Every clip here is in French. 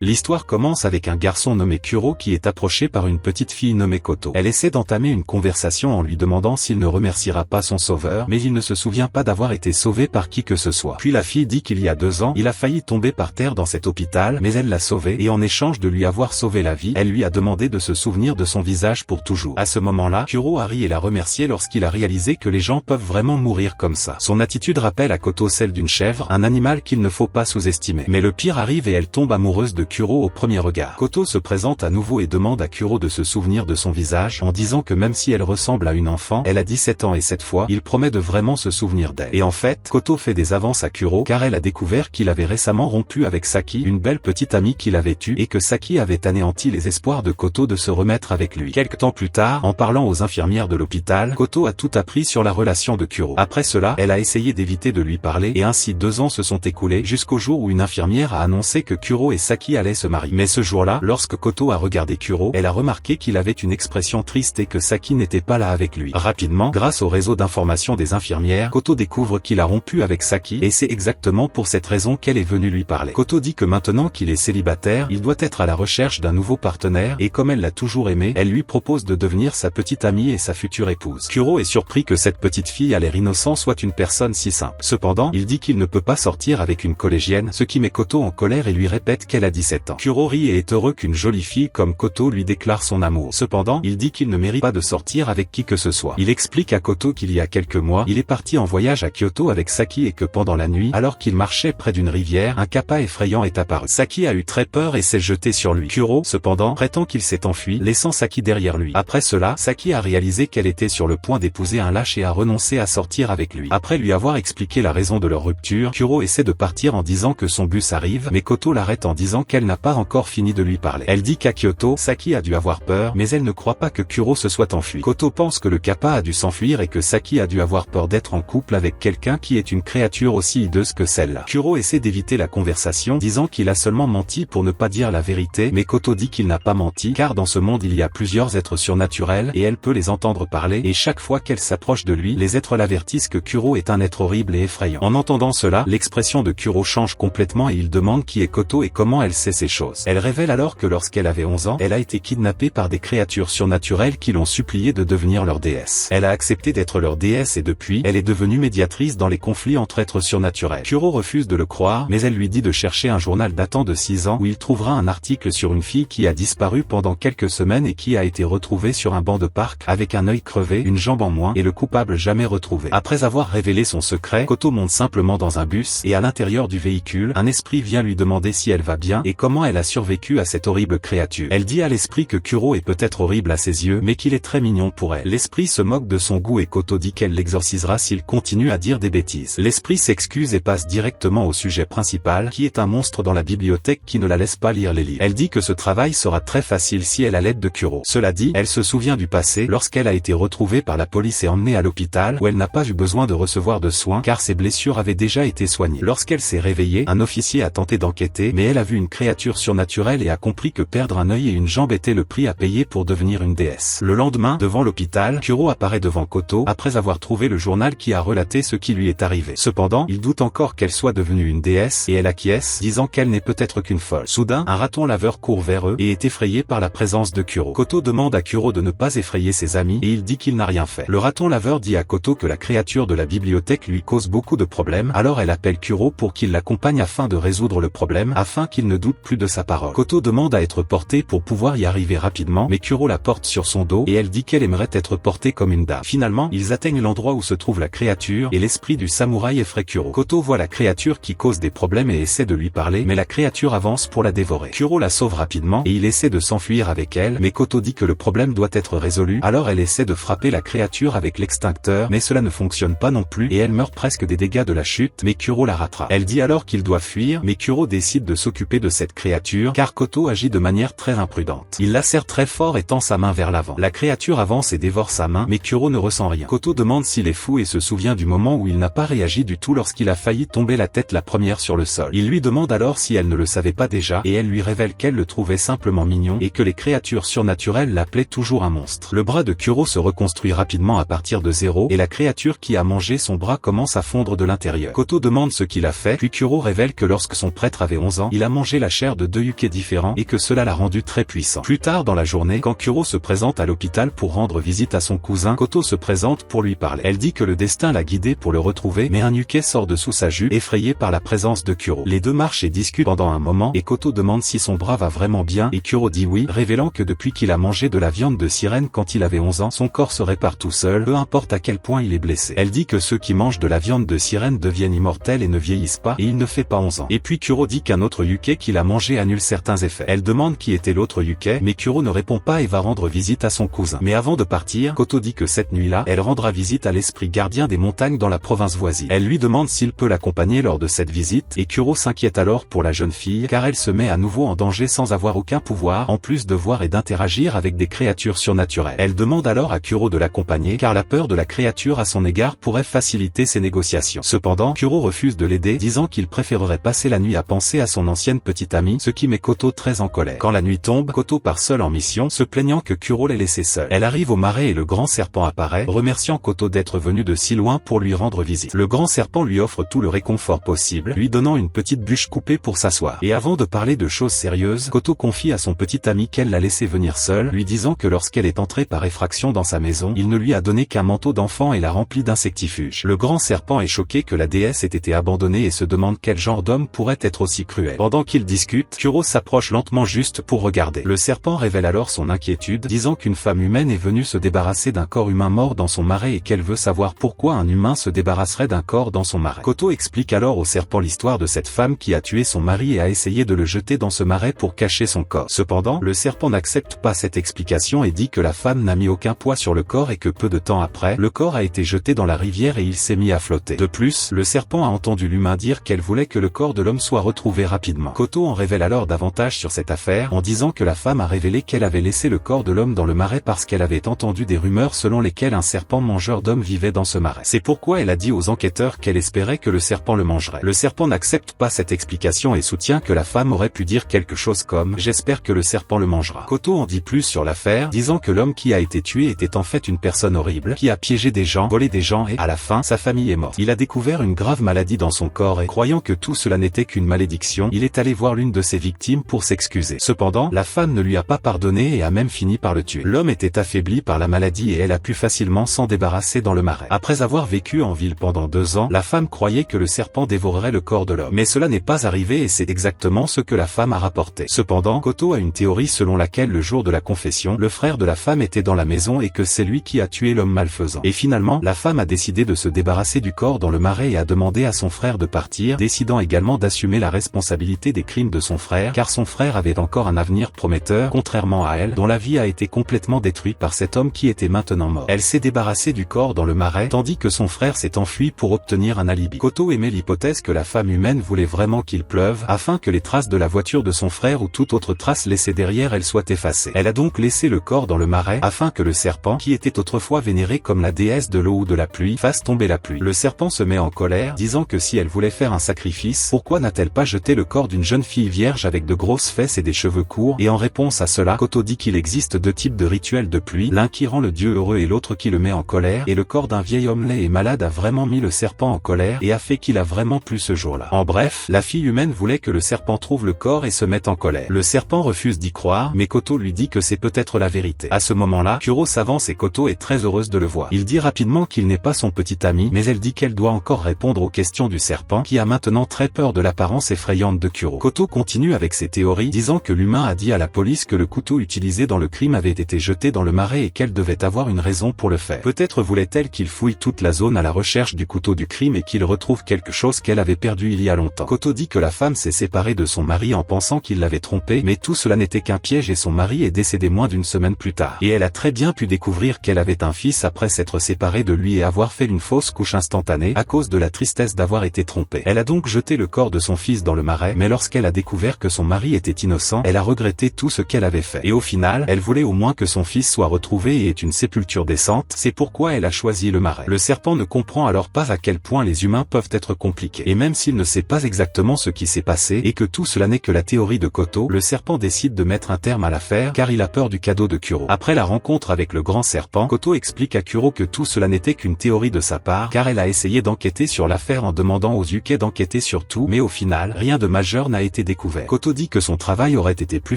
L'histoire commence avec un garçon nommé Kuro qui est approché par une petite fille nommée Koto. Elle essaie d'entamer une conversation en lui demandant s'il ne remerciera pas son sauveur, mais il ne se souvient pas d'avoir été sauvé par qui que ce soit. Puis la fille dit qu'il y a 2 ans, il a failli tomber par terre dans cet hôpital, mais elle l'a sauvé et en échange de lui avoir sauvé la vie, elle lui a demandé de se souvenir de son visage pour toujours. À ce moment-là, Kuro a ri et l'a remercié lorsqu'il a réalisé que les gens peuvent vraiment mourir comme ça. Son attitude rappelle à Koto celle d'une chèvre, un animal qu'il ne faut pas sous-estimer. Mais le pire arrive et elle tombe amoureuse de Kuro au premier regard. Koto se présente à nouveau et demande à Kuro de se souvenir de son visage, en disant que même si elle ressemble à une enfant, elle a 17 ans et cette fois, il promet de vraiment se souvenir d'elle. Et en fait, Koto fait des avances à Kuro car elle a découvert qu'il avait récemment rompu avec Saki, une belle petite amie qu'il avait eue, et que Saki avait anéanti les espoirs de Koto de se remettre avec lui. Quelque temps plus tard, en parlant aux infirmières de l'hôpital, Koto a tout appris sur la relation de Kuro. Après cela, elle a essayé d'éviter de lui parler et ainsi 2 ans se sont écoulés jusqu'au jour où une infirmière a annoncé que Kuro et Saki allaient se marier. Mais ce jour-là, lorsque Koto a regardé Kuro, elle a remarqué qu'il avait une expression triste et que Saki n'était pas là avec lui. Rapidement, grâce au réseau d'information des infirmières, Koto découvre qu'il a rompu avec Saki et c'est exactement pour cette raison qu'elle est venue lui parler. Koto dit que maintenant qu'il est célibataire, il doit être à la recherche d'un nouveau partenaire et comme elle l'a toujours aimé, elle lui propose de devenir sa petite amie et sa future épouse. Kuro est surpris que cette petite fille à l'air innocent soit une personne si simple. Cependant, il dit qu'il ne peut pas sortir avec une collégienne, ce qui met Koto en colère et lui répète qu'elle a 17 ans. Kuro rit et est heureux qu'une jolie fille comme Koto lui déclare son amour. Cependant, il dit qu'il ne mérite pas de sortir avec qui que ce soit. Il explique à Koto qu'il y a quelques mois, il est parti en voyage à Kyoto avec Saki et que pendant la nuit, alors qu'il marchait près d'une rivière, un kappa effrayant est apparu. Saki a eu très peur et s'est jeté sur lui. Kuro, cependant, prétend qu'il s'est enfui, laissant Saki derrière lui. Après cela, Saki a réalisé qu'elle était sur le point d'épouser un lâche et a renoncé à sortir avec lui. Après lui avoir expliqué la raison de leur rupture, Kuro essaie de partir en disant que son bus arrive, mais Koto l'arrête en disant qu'elle n'a pas encore fini de lui parler. Elle dit qu'à Kyoto, Saki a dû avoir peur, mais elle ne croit pas que Kuro se soit enfui. Koto pense que le kappa a dû s'enfuir et que Saki a dû avoir peur d'être en couple avec quelqu'un qui est une créature aussi hideuse que celle-là. Kuro essaie d'éviter la conversation, disant qu'il a seulement menti pour ne pas dire la vérité, mais Koto dit qu'il n'a pas menti, car dans ce monde il y a plusieurs êtres surnaturels et elle peut les entendre parler, et chaque fois qu'elle s'approche de lui, les êtres l'avertissent que Kuro est un être horrible et effrayant. En entendant cela, l'expression de Kuro change complètement et il demande qui est Koto et comment elle sait ces choses. Elle révèle alors que lorsqu'elle avait 11 ans, elle a été kidnappée par des créatures surnaturelles qui l'ont suppliée de devenir leur déesse. Elle a accepté d'être leur déesse et depuis, elle est devenue médiatrice dans les conflits entre êtres surnaturels. Kuro refuse de le croire, mais elle lui dit de chercher un journal datant de 6 ans où il trouvera un article sur une fille qui a disparu pendant quelques semaines et qui a été retrouvée sur un banc de parc avec un œil crevé, une jambe en moins et le coupable jamais retrouvé. Après avoir révélé son secret, Koto monte simplement dans un bus et à l'intérieur du véhicule, un esprit vient lui demander si elle va bien et comment elle a survécu à cette horrible créature. Elle dit à l'esprit que Kuro est peut-être horrible à ses yeux, mais qu'il est très mignon pour elle. L'esprit se moque de son goût et Koto dit qu'elle l'exorcisera s'il continue à dire des bêtises. L'esprit s'excuse et passe directement au sujet principal, qui est un monstre dans la bibliothèque qui ne la laisse pas lire les livres. Elle dit que ce travail sera très facile si elle a l'aide de Kuro. Cela dit, elle se souvient du passé lorsqu'elle a été retrouvée par la police et emmenée à l'hôpital où elle n'a pas eu besoin de recevoir de soins car ses blessures avaient déjà été soignées. Lorsqu'elle s'est réveillée, un officier a tenté d'enquêter, mais elle a vu une créature surnaturelle et a compris que perdre un œil et une jambe était le prix à payer pour devenir une déesse. Le lendemain, devant l'hôpital, Kuro apparaît devant Koto après avoir trouvé le journal qui a relaté ce qui lui est arrivé. Cependant, il doute encore qu'elle soit devenue une déesse et elle acquiesce, disant qu'elle n'est peut-être qu'une folle. Soudain, un raton laveur court vers eux et est effrayé par la présence de Kuro. Koto demande à Kuro de ne pas effrayer ses amis et il dit qu'il n'a rien fait. Le raton laveur dit à Koto que la créature de la bibliothèque lui cause beaucoup de problèmes, alors elle appelle Kuro pour qu'il l'accompagne afin de résoudre le problème, afin qu'il ne doute plus de sa parole. Koto demande à être portée pour pouvoir y arriver rapidement, mais Kuro la porte sur son dos et elle dit qu'elle aimerait être portée comme une dame. Finalement, ils atteignent l'endroit où se trouve la créature et l'esprit du samouraï effraie Kuro. Koto voit la créature qui cause des problèmes et essaie de lui parler, mais la créature avance pour la dévorer. Kuro la sauve rapidement et il essaie de s'enfuir avec elle, mais Koto dit que le problème doit être résolu, alors elle essaie de frapper la créature avec l'extincteur, mais cela ne fonctionne pas non plus et elle meurt presque des dégâts de la chute, mais Kuro la rattrape. Elle dit alors qu'il doit fuir, mais Kuro décide de s'occuper de cette créature car Koto agit de manière très imprudente. Il la serre très fort et tend sa main vers l'avant. La créature avance et dévore sa main, mais Kuro ne ressent rien. Koto demande s'il est fou et se souvient du moment où il n'a pas réagi du tout lorsqu'il a failli tomber la tête la première sur le sol. Il lui demande alors si elle ne le savait pas déjà et elle lui révèle qu'elle le trouvait simplement mignon et que les créatures surnaturelles l'appelaient toujours un monstre. Le bras de Kuro se reconstruit rapidement à partir de zéro et la créature qui a mangé son bras commence à fondre de l'intérieur. Koto demande ce qu'il a fait, puis Kuro révèle que lorsque son prêtre avait 11 ans, il a mangé la chair de 2 Yuke différents et que cela l'a rendu très puissant. Plus tard dans la journée, quand Kuro se présente à l'hôpital pour rendre visite à son cousin, Koto se présente pour lui parler. Elle dit que le destin l'a guidé pour le retrouver, mais un Yuke sort de sous sa jupe, effrayé par la présence de Kuro. Les deux marchent et discutent pendant un moment, et Koto demande si son bras va vraiment bien, et Kuro dit oui, révélant que depuis qu'il a mangé de la viande de sirène quand il avait 11 ans, son corps se répare tout seul, peu importe à quel point il est blessé. Elle dit que ceux qui mangent de la viande de sirène deviennent immortels et ne vieillissent pas, et il ne fait pas 11 ans. Et puis Kuro dit qu'un autre Yuke qu'il a mangé annule certains effets. Elle demande qui était l'autre Yuke, mais Kuro ne répond pas et va rendre visite à son cousin. Mais avant de partir, Koto dit que cette nuit-là, elle rendra visite à l'esprit gardien des montagnes dans la province voisine. Elle lui demande s'il peut l'accompagner lors de cette visite, et Kuro s'inquiète alors pour la jeune fille, car elle se met à nouveau en danger sans avoir aucun pouvoir, en plus de voir et d'interagir avec des créatures surnaturelles. Elle demande alors à Kuro de l'accompagner, car la peur de la créature à son égard pourrait faciliter ses négociations. Cependant, Kuro refuse de l'aider, disant qu'il préférerait passer la nuit à penser à son ancienne petite amie, ce qui met Koto très en colère. Quand la nuit tombe, Koto part seule en mission, se plaignant que Kuro l'ait laissée seule. Elle arrive au marais et le grand serpent apparaît, remerciant Koto d'être venu de si loin pour lui rendre visite. Le grand serpent lui offre tout le réconfort possible, lui donnant une petite bûche coupée pour s'asseoir. Et avant de parler de choses sérieuses, Koto confie à son petit ami qu'elle l'a laissé venir seule, lui disant que lorsqu'elle est entrée par effraction dans sa maison, il ne lui a donné qu'un manteau d'enfant et l'a rempli d'insectifuges. Le grand serpent est choqué que la déesse ait été abandonnée et se demande quel genre d'homme pourrait être aussi cruel. Pendant qu'ils discutent, Kuro s'approche lentement juste pour regarder. Le serpent révèle alors son inquiétude, disant qu'une femme humaine est venue se débarrasser d'un corps humain mort dans son marais et qu'elle veut savoir pourquoi un humain se débarrasserait d'un corps dans son marais. Koto explique alors au serpent l'histoire de cette femme qui a tué son mari et a essayé de le jeter dans ce marais pour cacher son corps. Cependant, le serpent n'accepte pas cette explication et dit que la femme n'a mis aucun poids sur le corps et que peu de temps après, le corps a été jeté dans la rivière et il s'est mis à flotter. De plus, le serpent a entendu l'humain dire qu'elle voulait que le corps de l'homme soit retrouvé rapidement. Koto en révèle alors davantage sur cette affaire, en disant que la femme a révélé qu'elle avait laissé le corps de l'homme dans le marais parce qu'elle avait entendu des rumeurs selon lesquelles un serpent mangeur d'hommes vivait dans ce marais. C'est pourquoi elle a dit aux enquêteurs qu'elle espérait que le serpent le mangerait. Le serpent n'accepte pas cette explication et soutient que la femme aurait pu dire quelque chose comme « J'espère que le serpent le mangera ». Koto en dit plus sur l'affaire, disant que l'homme qui a été tué était en fait une personne horrible, qui a piégé des gens, volé des gens et, à la fin, sa famille est morte. Il a découvert une grave maladie dans son corps et, croyant que tout cela n'était qu'une malédiction, il est allé voir l'une de ses victimes pour s'excuser. Cependant, la femme ne lui a pas pardonné et a même fini par le tuer. L'homme était affaibli par la maladie et elle a pu facilement s'en débarrasser dans le marais. Après avoir vécu en ville pendant 2 ans, la femme croyait que le serpent dévorerait le corps de l'homme. Mais cela n'est pas arrivé et c'est exactement ce que la femme a rapporté. Cependant, Koto a une théorie selon laquelle le jour de la confession, le frère de la femme était dans la maison et que c'est lui qui a tué l'homme malfaisant. Et finalement, la femme a décidé de se débarrasser du corps dans le marais et a demandé à son frère de partir, décidant également d'assumer la responsabilité des crimes de son frère, car son frère avait encore un avenir prometteur, contrairement à elle, dont la vie a été complètement détruite par cet homme qui était maintenant mort. Elle s'est débarrassée du corps dans le marais, tandis que son frère s'est enfui pour obtenir un alibi. Koto émet l'hypothèse que la femme humaine voulait vraiment qu'il pleuve, afin que les traces de la voiture de son frère ou toute autre trace laissée derrière elle soient effacées. Elle a donc laissé le corps dans le marais, afin que le serpent, qui était autrefois vénéré comme la déesse de l'eau ou de la pluie, fasse tomber la pluie. Le serpent se met en colère, disant que si elle voulait faire un sacrifice, pourquoi n'a-t-elle pas jeté le corps d'une jeune fille vierge avec de grosses fesses et des cheveux courts? Et en réponse à cela, Koto dit qu'il existe 2 types de rituels de pluie, l'un qui rend le dieu heureux et l'autre qui le met en colère, et le corps d'un vieil homme laid et malade a vraiment mis le serpent en colère et a fait qu'il a vraiment plu ce jour-là. En bref, la fille humaine voulait que le serpent trouve le corps et se mette en colère. Le serpent refuse d'y croire, mais Koto lui dit que c'est peut-être la vérité. À ce moment-là, Kuro s'avance et Koto est très heureuse de le voir. Il dit rapidement qu'il n'est pas son petit ami, mais elle dit qu'elle doit encore répondre aux questions du serpent, qui a maintenant très peur de l'apparence effrayante de Kuro. Koto continue avec ses théories, disant que l'humain a dit à la police que le couteau utilisé dans le crime avait été jeté dans le marais et qu'elle devait avoir une raison pour le faire. Peut-être voulait-elle qu'il fouille toute la zone à la recherche du couteau du crime et qu'il retrouve quelque chose qu'elle avait perdu il y a longtemps. Koto dit que la femme s'est séparée de son mari en pensant qu'il l'avait trompée, mais tout cela n'était qu'un piège et son mari est décédé moins d'une semaine plus tard. Et elle a très bien pu découvrir qu'elle avait un fils après s'être séparée de lui et avoir fait une fausse couche instantanée à cause de la tristesse d'avoir été trompée. Elle a donc jeté le corps de son fils dans le marais, mais lorsqu'elle a découvert que son mari était innocent, elle a regretté tout ce qu'elle avait fait. Et au final, elle voulait au moins que son fils soit retrouvé et ait une sépulture décente, c'est pourquoi elle a choisi le marais. Le serpent ne comprend alors pas à quel point les humains peuvent être compliqués. Et même s'il ne sait pas exactement ce qui s'est passé et que tout cela n'est que la théorie de Koto, le serpent décide de mettre un terme à l'affaire car il a peur du cadeau de Kuro. Après la rencontre avec le grand serpent, Koto explique à Kuro que tout cela n'était qu'une théorie de sa part car elle a essayé d'enquêter sur l'affaire en demandant aux Yuke d'enquêter sur tout, mais au final, rien de majeur n'a été été découvert. Koto dit que son travail aurait été plus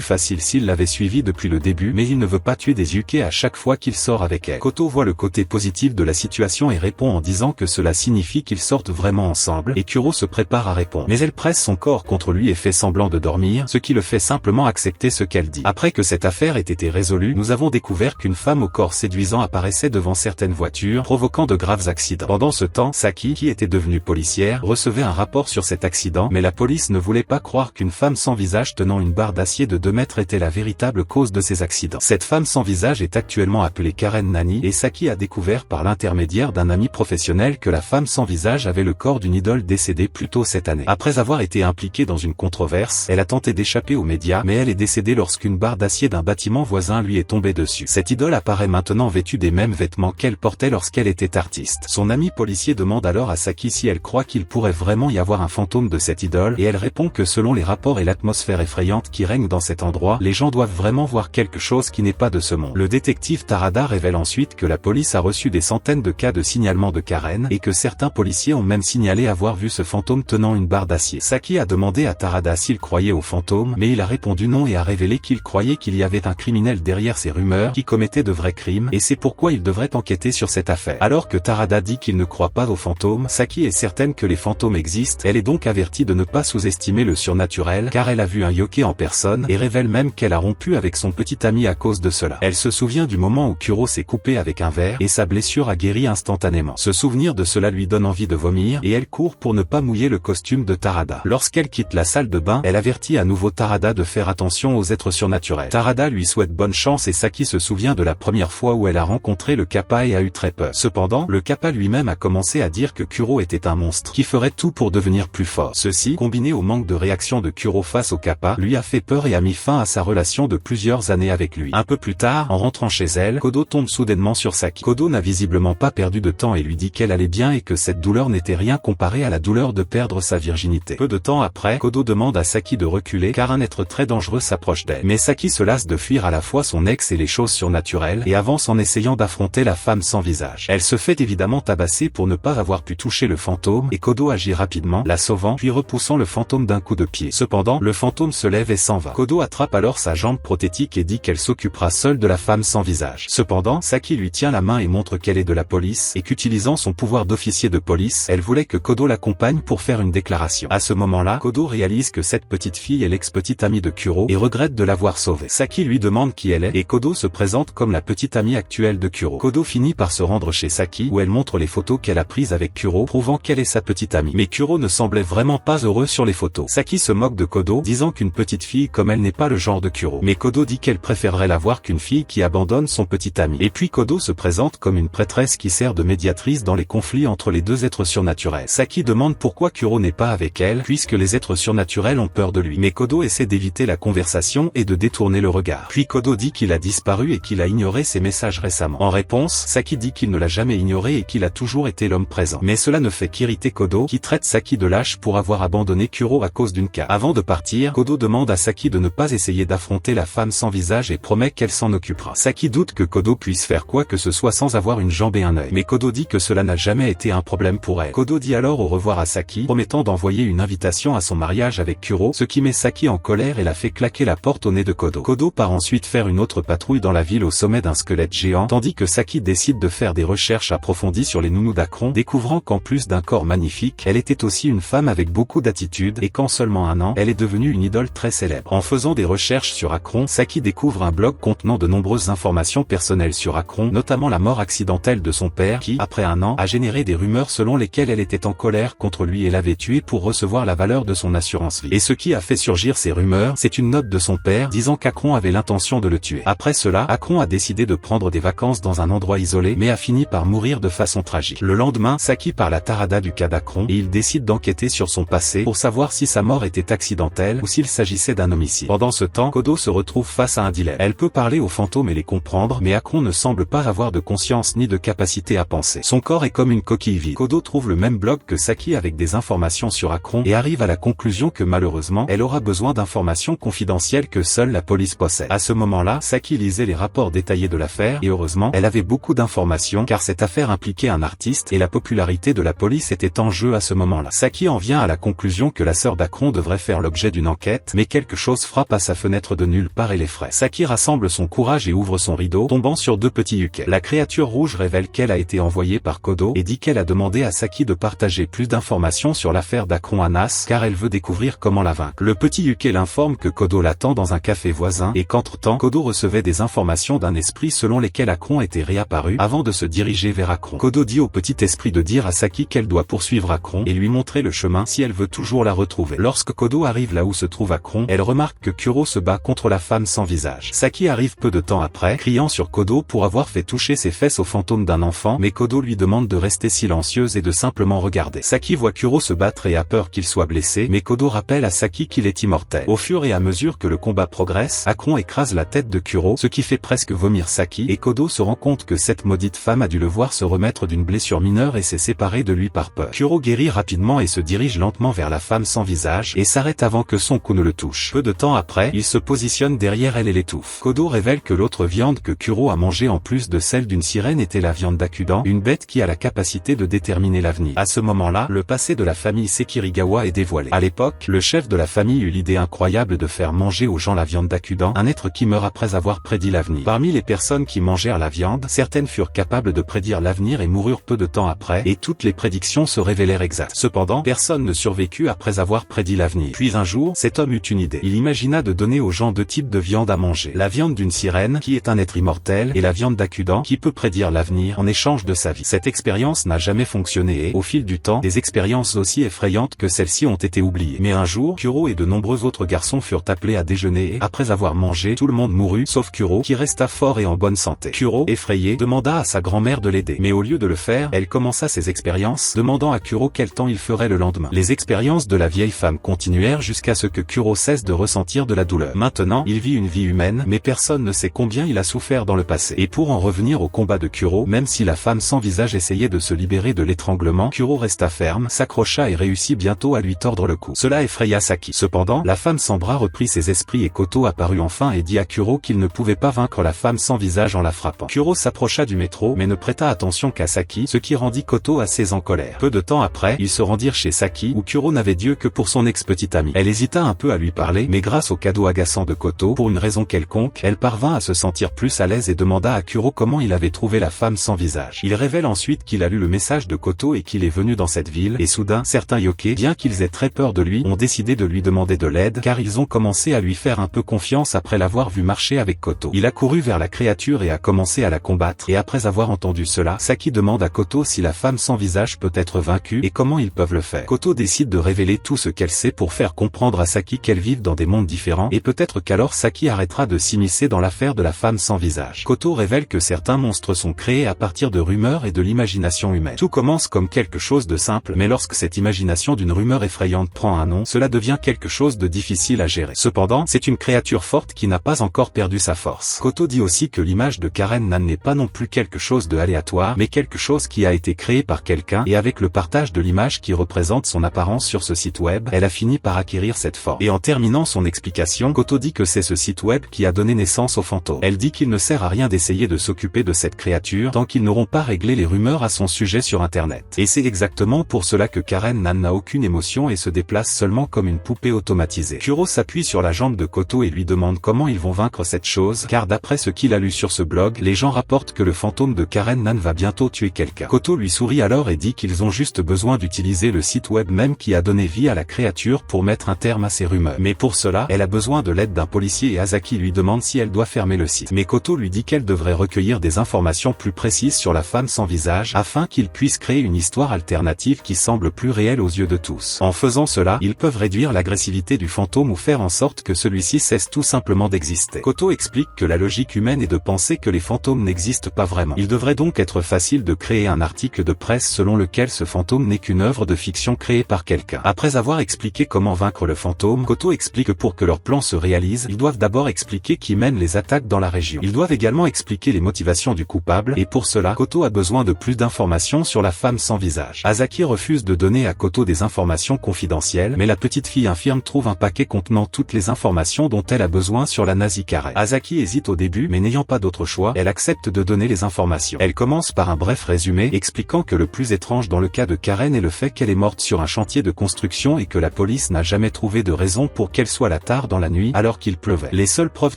facile s'il l'avait suivi depuis le début, mais il ne veut pas tuer des Yuke à chaque fois qu'il sort avec elle. Koto voit le côté positif de la situation et répond en disant que cela signifie qu'ils sortent vraiment ensemble, et Kuro se prépare à répondre. Mais elle presse son corps contre lui et fait semblant de dormir, ce qui le fait simplement accepter ce qu'elle dit. Après que cette affaire ait été résolue, nous avons découvert qu'une femme au corps séduisant apparaissait devant certaines voitures, provoquant de graves accidents. Pendant ce temps, Saki, qui était devenue policière, recevait un rapport sur cet accident, mais la police ne voulait pas croire qu'une femme sans visage tenant une barre d'acier de 2 mètres était la véritable cause de ces accidents. Cette femme sans visage est actuellement appelée Karen Nani, et Saki a découvert par l'intermédiaire d'un ami professionnel que la femme sans visage avait le corps d'une idole décédée plus tôt cette année. Après avoir été impliquée dans une controverse, elle a tenté d'échapper aux médias, mais elle est décédée lorsqu'une barre d'acier d'un bâtiment voisin lui est tombée dessus. Cette idole apparaît maintenant vêtue des mêmes vêtements qu'elle portait lorsqu'elle était artiste. Son ami policier demande alors à Saki si elle croit qu'il pourrait vraiment y avoir un fantôme de cette idole, et elle répond que selon les rapports et l'atmosphère effrayante qui règne dans cet endroit, les gens doivent vraiment voir quelque chose qui n'est pas de ce monde. Le détective Tarada révèle ensuite que la police a reçu des centaines de cas de signalement de Karen, et que certains policiers ont même signalé avoir vu ce fantôme tenant une barre d'acier. Saki a demandé à Tarada s'il croyait au fantôme, mais il a répondu non et a révélé qu'il croyait qu'il y avait un criminel derrière ces rumeurs qui commettait de vrais crimes, et c'est pourquoi il devrait enquêter sur cette affaire. Alors que Tarada dit qu'il ne croit pas aux fantômes, Saki est certaine que les fantômes existent. Elle est donc avertie de ne pas sous-estimer le surnaturel, car elle a vu un yokai en personne, et révèle même qu'elle a rompu avec son petit ami à cause de cela. Elle se souvient du moment où Kuro s'est coupé avec un verre, et sa blessure a guéri instantanément. Ce souvenir de cela lui donne envie de vomir, et elle court pour ne pas mouiller le costume de Tarada. Lorsqu'elle quitte la salle de bain, elle avertit à nouveau Tarada de faire attention aux êtres surnaturels. Tarada lui souhaite bonne chance et Saki se souvient de la première fois où elle a rencontré le Kappa et a eu très peur. Cependant, le Kappa lui-même a commencé à dire que Kuro était un monstre qui ferait tout pour devenir plus fort. Ceci, combiné au manque de réaction de Kuro face au Kappa, lui a fait peur et a mis fin à sa relation de plusieurs années avec lui. Un peu plus tard, en rentrant chez elle, Kodo tombe soudainement sur Saki. Kodo n'a visiblement pas perdu de temps et lui dit qu'elle allait bien et que cette douleur n'était rien comparée à la douleur de perdre sa virginité. Peu de temps après, Kodo demande à Saki de reculer car un être très dangereux s'approche d'elle. Mais Saki se lasse de fuir à la fois son ex et les choses surnaturelles et avance en essayant d'affronter la femme sans visage. Elle se fait évidemment tabasser pour ne pas avoir pu toucher le fantôme et Kodo agit rapidement, la sauvant puis repoussant le fantôme d'un coup de pied. Cependant, le fantôme se lève et s'en va. Kodo attrape alors sa jambe prothétique et dit qu'elle s'occupera seule de la femme sans visage. Cependant, Saki lui tient la main et montre qu'elle est de la police et qu'utilisant son pouvoir d'officier de police, elle voulait que Kodo l'accompagne pour faire une déclaration. À ce moment-là, Kodo réalise que cette petite fille est l'ex-petite amie de Kuro et regrette de l'avoir sauvée. Saki lui demande qui elle est et Kodo se présente comme la petite amie actuelle de Kuro. Kodo finit par se rendre chez Saki où elle montre les photos qu'elle a prises avec Kuro, prouvant qu'elle est sa petite amie. Mais Kuro ne semblait vraiment pas heureux sur les photos. Saki se moque de Kodo, disant qu'une petite fille comme elle n'est pas le genre de Kuro. Mais Kodo dit qu'elle préférerait la voir qu'une fille qui abandonne son petit ami. Et puis Kodo se présente comme une prêtresse qui sert de médiatrice dans les conflits entre les deux êtres surnaturels. Saki demande pourquoi Kuro n'est pas avec elle, puisque les êtres surnaturels ont peur de lui. Mais Kodo essaie d'éviter la conversation et de détourner le regard. Puis Kodo dit qu'il a disparu et qu'il a ignoré ses messages récemment. En réponse, Saki dit qu'il ne l'a jamais ignoré et qu'il a toujours été l'homme présent. Mais cela ne fait qu'irriter Kodo, qui traite Saki de lâche pour avoir abandonné Kuro à cause d'une carte. Avant de partir, Kodo demande à Saki de ne pas essayer d'affronter la femme sans visage et promet qu'elle s'en occupera. Saki doute que Kodo puisse faire quoi que ce soit sans avoir une jambe et un œil. Mais Kodo dit que cela n'a jamais été un problème pour elle. Kodo dit alors au revoir à Saki, promettant d'envoyer une invitation à son mariage avec Kuro, ce qui met Saki en colère et la fait claquer la porte au nez de Kodo. Kodo part ensuite faire une autre patrouille dans la ville au sommet d'un squelette géant, tandis que Saki décide de faire des recherches approfondies sur les nounous d'Akron, découvrant qu'en plus d'un corps magnifique, elle était aussi une femme avec beaucoup d'attitude et qu'en seulement un an, elle est devenue une idole très célèbre. En faisant des recherches sur Akron, Saki découvre un blog contenant de nombreuses informations personnelles sur Akron, notamment la mort accidentelle de son père qui, après un an, a généré des rumeurs selon lesquelles elle était en colère contre lui et l'avait tué pour recevoir la valeur de son assurance vie. Et ce qui a fait surgir ces rumeurs, c'est une note de son père disant qu'Akron avait l'intention de le tuer. Après cela, Akron a décidé de prendre des vacances dans un endroit isolé mais a fini par mourir de façon tragique. Le lendemain, Saki parle à Tarada du cas d'Akron et il décide d'enquêter sur son passé pour savoir si sa mort était accidentelle ou s'il s'agissait d'un homicide. Pendant ce temps, Kodo se retrouve face à un dilemme. Elle peut parler aux fantômes et les comprendre, mais Akron ne semble pas avoir de conscience ni de capacité à penser. Son corps est comme une coquille vide. Kodo trouve le même blog que Saki avec des informations sur Akron et arrive à la conclusion que malheureusement, elle aura besoin d'informations confidentielles que seule la police possède. À ce moment-là, Saki lisait les rapports détaillés de l'affaire et heureusement, elle avait beaucoup d'informations car cette affaire impliquait un artiste et la popularité de la police était en jeu à ce moment-là. Saki en vient à la conclusion que la sœur d'Akron devrait devrait faire l'objet d'une enquête, mais quelque chose frappe à sa fenêtre de nulle part et l'effraie. Saki rassemble son courage et ouvre son rideau, tombant sur deux petits Yukai. La créature rouge révèle qu'elle a été envoyée par Kodo et dit qu'elle a demandé à Saki de partager plus d'informations sur l'affaire d'Akron Anas car elle veut découvrir comment la vaincre. Le petit Yukai l'informe que Kodo l'attend dans un café voisin et qu'entre-temps Kodo recevait des informations d'un esprit selon lesquelles Akron était réapparu avant de se diriger vers Akron. Kodo dit au petit esprit de dire à Saki qu'elle doit poursuivre Akron et lui montrer le chemin si elle veut toujours la retrouver. Lorsque Kodo arrive là où se trouve Akron, elle remarque que Kuro se bat contre la femme sans visage. Saki arrive peu de temps après, criant sur Kodo pour avoir fait toucher ses fesses au fantôme d'un enfant, mais Kodo lui demande de rester silencieuse et de simplement regarder. Saki voit Kuro se battre et a peur qu'il soit blessé, mais Kodo rappelle à Saki qu'il est immortel. Au fur et à mesure que le combat progresse, Akron écrase la tête de Kuro, ce qui fait presque vomir Saki, et Kodo se rend compte que cette maudite femme a dû le voir se remettre d'une blessure mineure et s'est séparée de lui par peur. Kuro guérit rapidement et se dirige lentement vers la femme sans visage, et s'arrête avant que son coup ne le touche. Peu de temps après, il se positionne derrière elle et l'étouffe. Kodo révèle que l'autre viande que Kuro a mangée en plus de celle d'une sirène était la viande d'Akudan, une bête qui a la capacité de déterminer l'avenir. À ce moment-là, le passé de la famille Sekirigawa est dévoilé. À l'époque, le chef de la famille eut l'idée incroyable de faire manger aux gens la viande d'Akudan, un être qui meurt après avoir prédit l'avenir. Parmi les personnes qui mangèrent la viande, certaines furent capables de prédire l'avenir et moururent peu de temps après, et toutes les prédictions se révélèrent exactes. Cependant, personne ne survécut après avoir prédit l'avenir. Puis un jour, cet homme eut une idée. Il imagina de donner aux gens deux types de viande à manger. La viande d'une sirène, qui est un être immortel, et la viande d'Akudan, qui peut prédire l'avenir en échange de sa vie. Cette expérience n'a jamais fonctionné et, au fil du temps, des expériences aussi effrayantes que celles-ci ont été oubliées. Mais un jour, Kuro et de nombreux autres garçons furent appelés à déjeuner et, après avoir mangé, tout le monde mourut, sauf Kuro, qui resta fort et en bonne santé. Kuro, effrayé, demanda à sa grand-mère de l'aider. Mais au lieu de le faire, elle commença ses expériences, demandant à Kuro quel temps il ferait le lendemain. Les expériences de la vieille femme continuèrent jusqu'à ce que Kuro cesse de ressentir de la douleur. Maintenant, il vit une vie humaine, mais personne ne sait combien il a souffert dans le passé. Et pour en revenir au combat de Kuro, même si la femme sans visage essayait de se libérer de l'étranglement, Kuro resta ferme, s'accrocha et réussit bientôt à lui tordre le cou. Cela effraya Saki. Cependant, la femme sans bras reprit ses esprits et Koto apparut enfin et dit à Kuro qu'il ne pouvait pas vaincre la femme sans visage en la frappant. Kuro s'approcha du métro, mais ne prêta attention qu'à Saki, ce qui rendit Koto assez en colère. Peu de temps après, ils se rendirent chez Saki, où Kuro n'avait Dieu que pour son ex-petite amie. Elle hésita un peu à lui parler, mais grâce au cadeau agaçant de Koto, pour une raison quelconque, elle parvint à se sentir plus à l'aise et demanda à Kuro comment il avait trouvé la femme sans visage. Il révèle ensuite qu'il a lu le message de Koto et qu'il est venu dans cette ville, et soudain, certains yokai, bien qu'ils aient très peur de lui, ont décidé de lui demander de l'aide, car ils ont commencé à lui faire un peu confiance après l'avoir vu marcher avec Koto. Il a couru vers la créature et a commencé à la combattre, et après avoir entendu cela, Saki demande à Koto si la femme sans visage peut être vaincue et comment ils peuvent le faire. Koto décide de révéler tout ce qu'elle sait pour faire comprendre à Saki qu'elles vivent dans des mondes différents, et peut-être qu'alors Saki arrêtera de s'immiscer dans l'affaire de la femme sans visage. Koto révèle que certains monstres sont créés à partir de rumeurs et de l'imagination humaine. Tout commence comme quelque chose de simple, mais lorsque cette imagination d'une rumeur effrayante prend un nom, cela devient quelque chose de difficile à gérer. Cependant, c'est une créature forte qui n'a pas encore perdu sa force. Koto dit aussi que l'image de Karen Nan n'est pas non plus quelque chose de aléatoire, mais quelque chose qui a été créé par quelqu'un, et avec le partage de l'image qui représente son apparence sur ce site web, elle a fini par acquérir cette forme. Et en terminant son explication, Koto dit que c'est ce site web qui a donné naissance au fantôme. Elle dit qu'il ne sert à rien d'essayer de s'occuper de cette créature tant qu'ils n'auront pas réglé les rumeurs à son sujet sur internet. Et c'est exactement pour cela que Karen Nan n'a aucune émotion et se déplace seulement comme une poupée automatisée. Kuro s'appuie sur la jambe de Koto et lui demande comment ils vont vaincre cette chose, car d'après ce qu'il a lu sur ce blog, les gens rapportent que le fantôme de Karen Nan va bientôt tuer quelqu'un. Koto lui sourit alors et dit qu'ils ont juste besoin d'utiliser le site web même qui a donné vie à la créature pour mettre un terme à ces rumeurs. Mais pour cela, elle a besoin de l'aide d'un policier et Azaki lui demande si elle doit fermer le site. Mais Koto lui dit qu'elle devrait recueillir des informations plus précises sur la femme sans visage afin qu'il puisse créer une histoire alternative qui semble plus réelle aux yeux de tous. En faisant cela, ils peuvent réduire l'agressivité du fantôme ou faire en sorte que celui-ci cesse tout simplement d'exister. Koto explique que la logique humaine est de penser que les fantômes n'existent pas vraiment. Il devrait donc être facile de créer un article de presse selon lequel ce fantôme n'est qu'une œuvre de fiction créée par quelqu'un. Après avoir expliqué comment vaincre le fantôme, Koto explique que pour que leur plan se réalise, ils doivent d'abord expliquer qui mène les attaques dans la région. Ils doivent également expliquer les motivations du coupable, et pour cela, Koto a besoin de plus d'informations sur la femme sans visage. Azaki refuse de donner à Koto des informations confidentielles, mais la petite fille infirme trouve un paquet contenant toutes les informations dont elle a besoin sur la Nazi Karen. Azaki hésite au début, mais n'ayant pas d'autre choix, elle accepte de donner les informations. Elle commence par un bref résumé, expliquant que le plus étrange dans le cas de Karen est le fait qu'elle est morte sur un chantier de construction et que la police police n'a jamais trouvé de raison pour qu'elle soit là tard dans la nuit alors qu'il pleuvait. Les seules preuves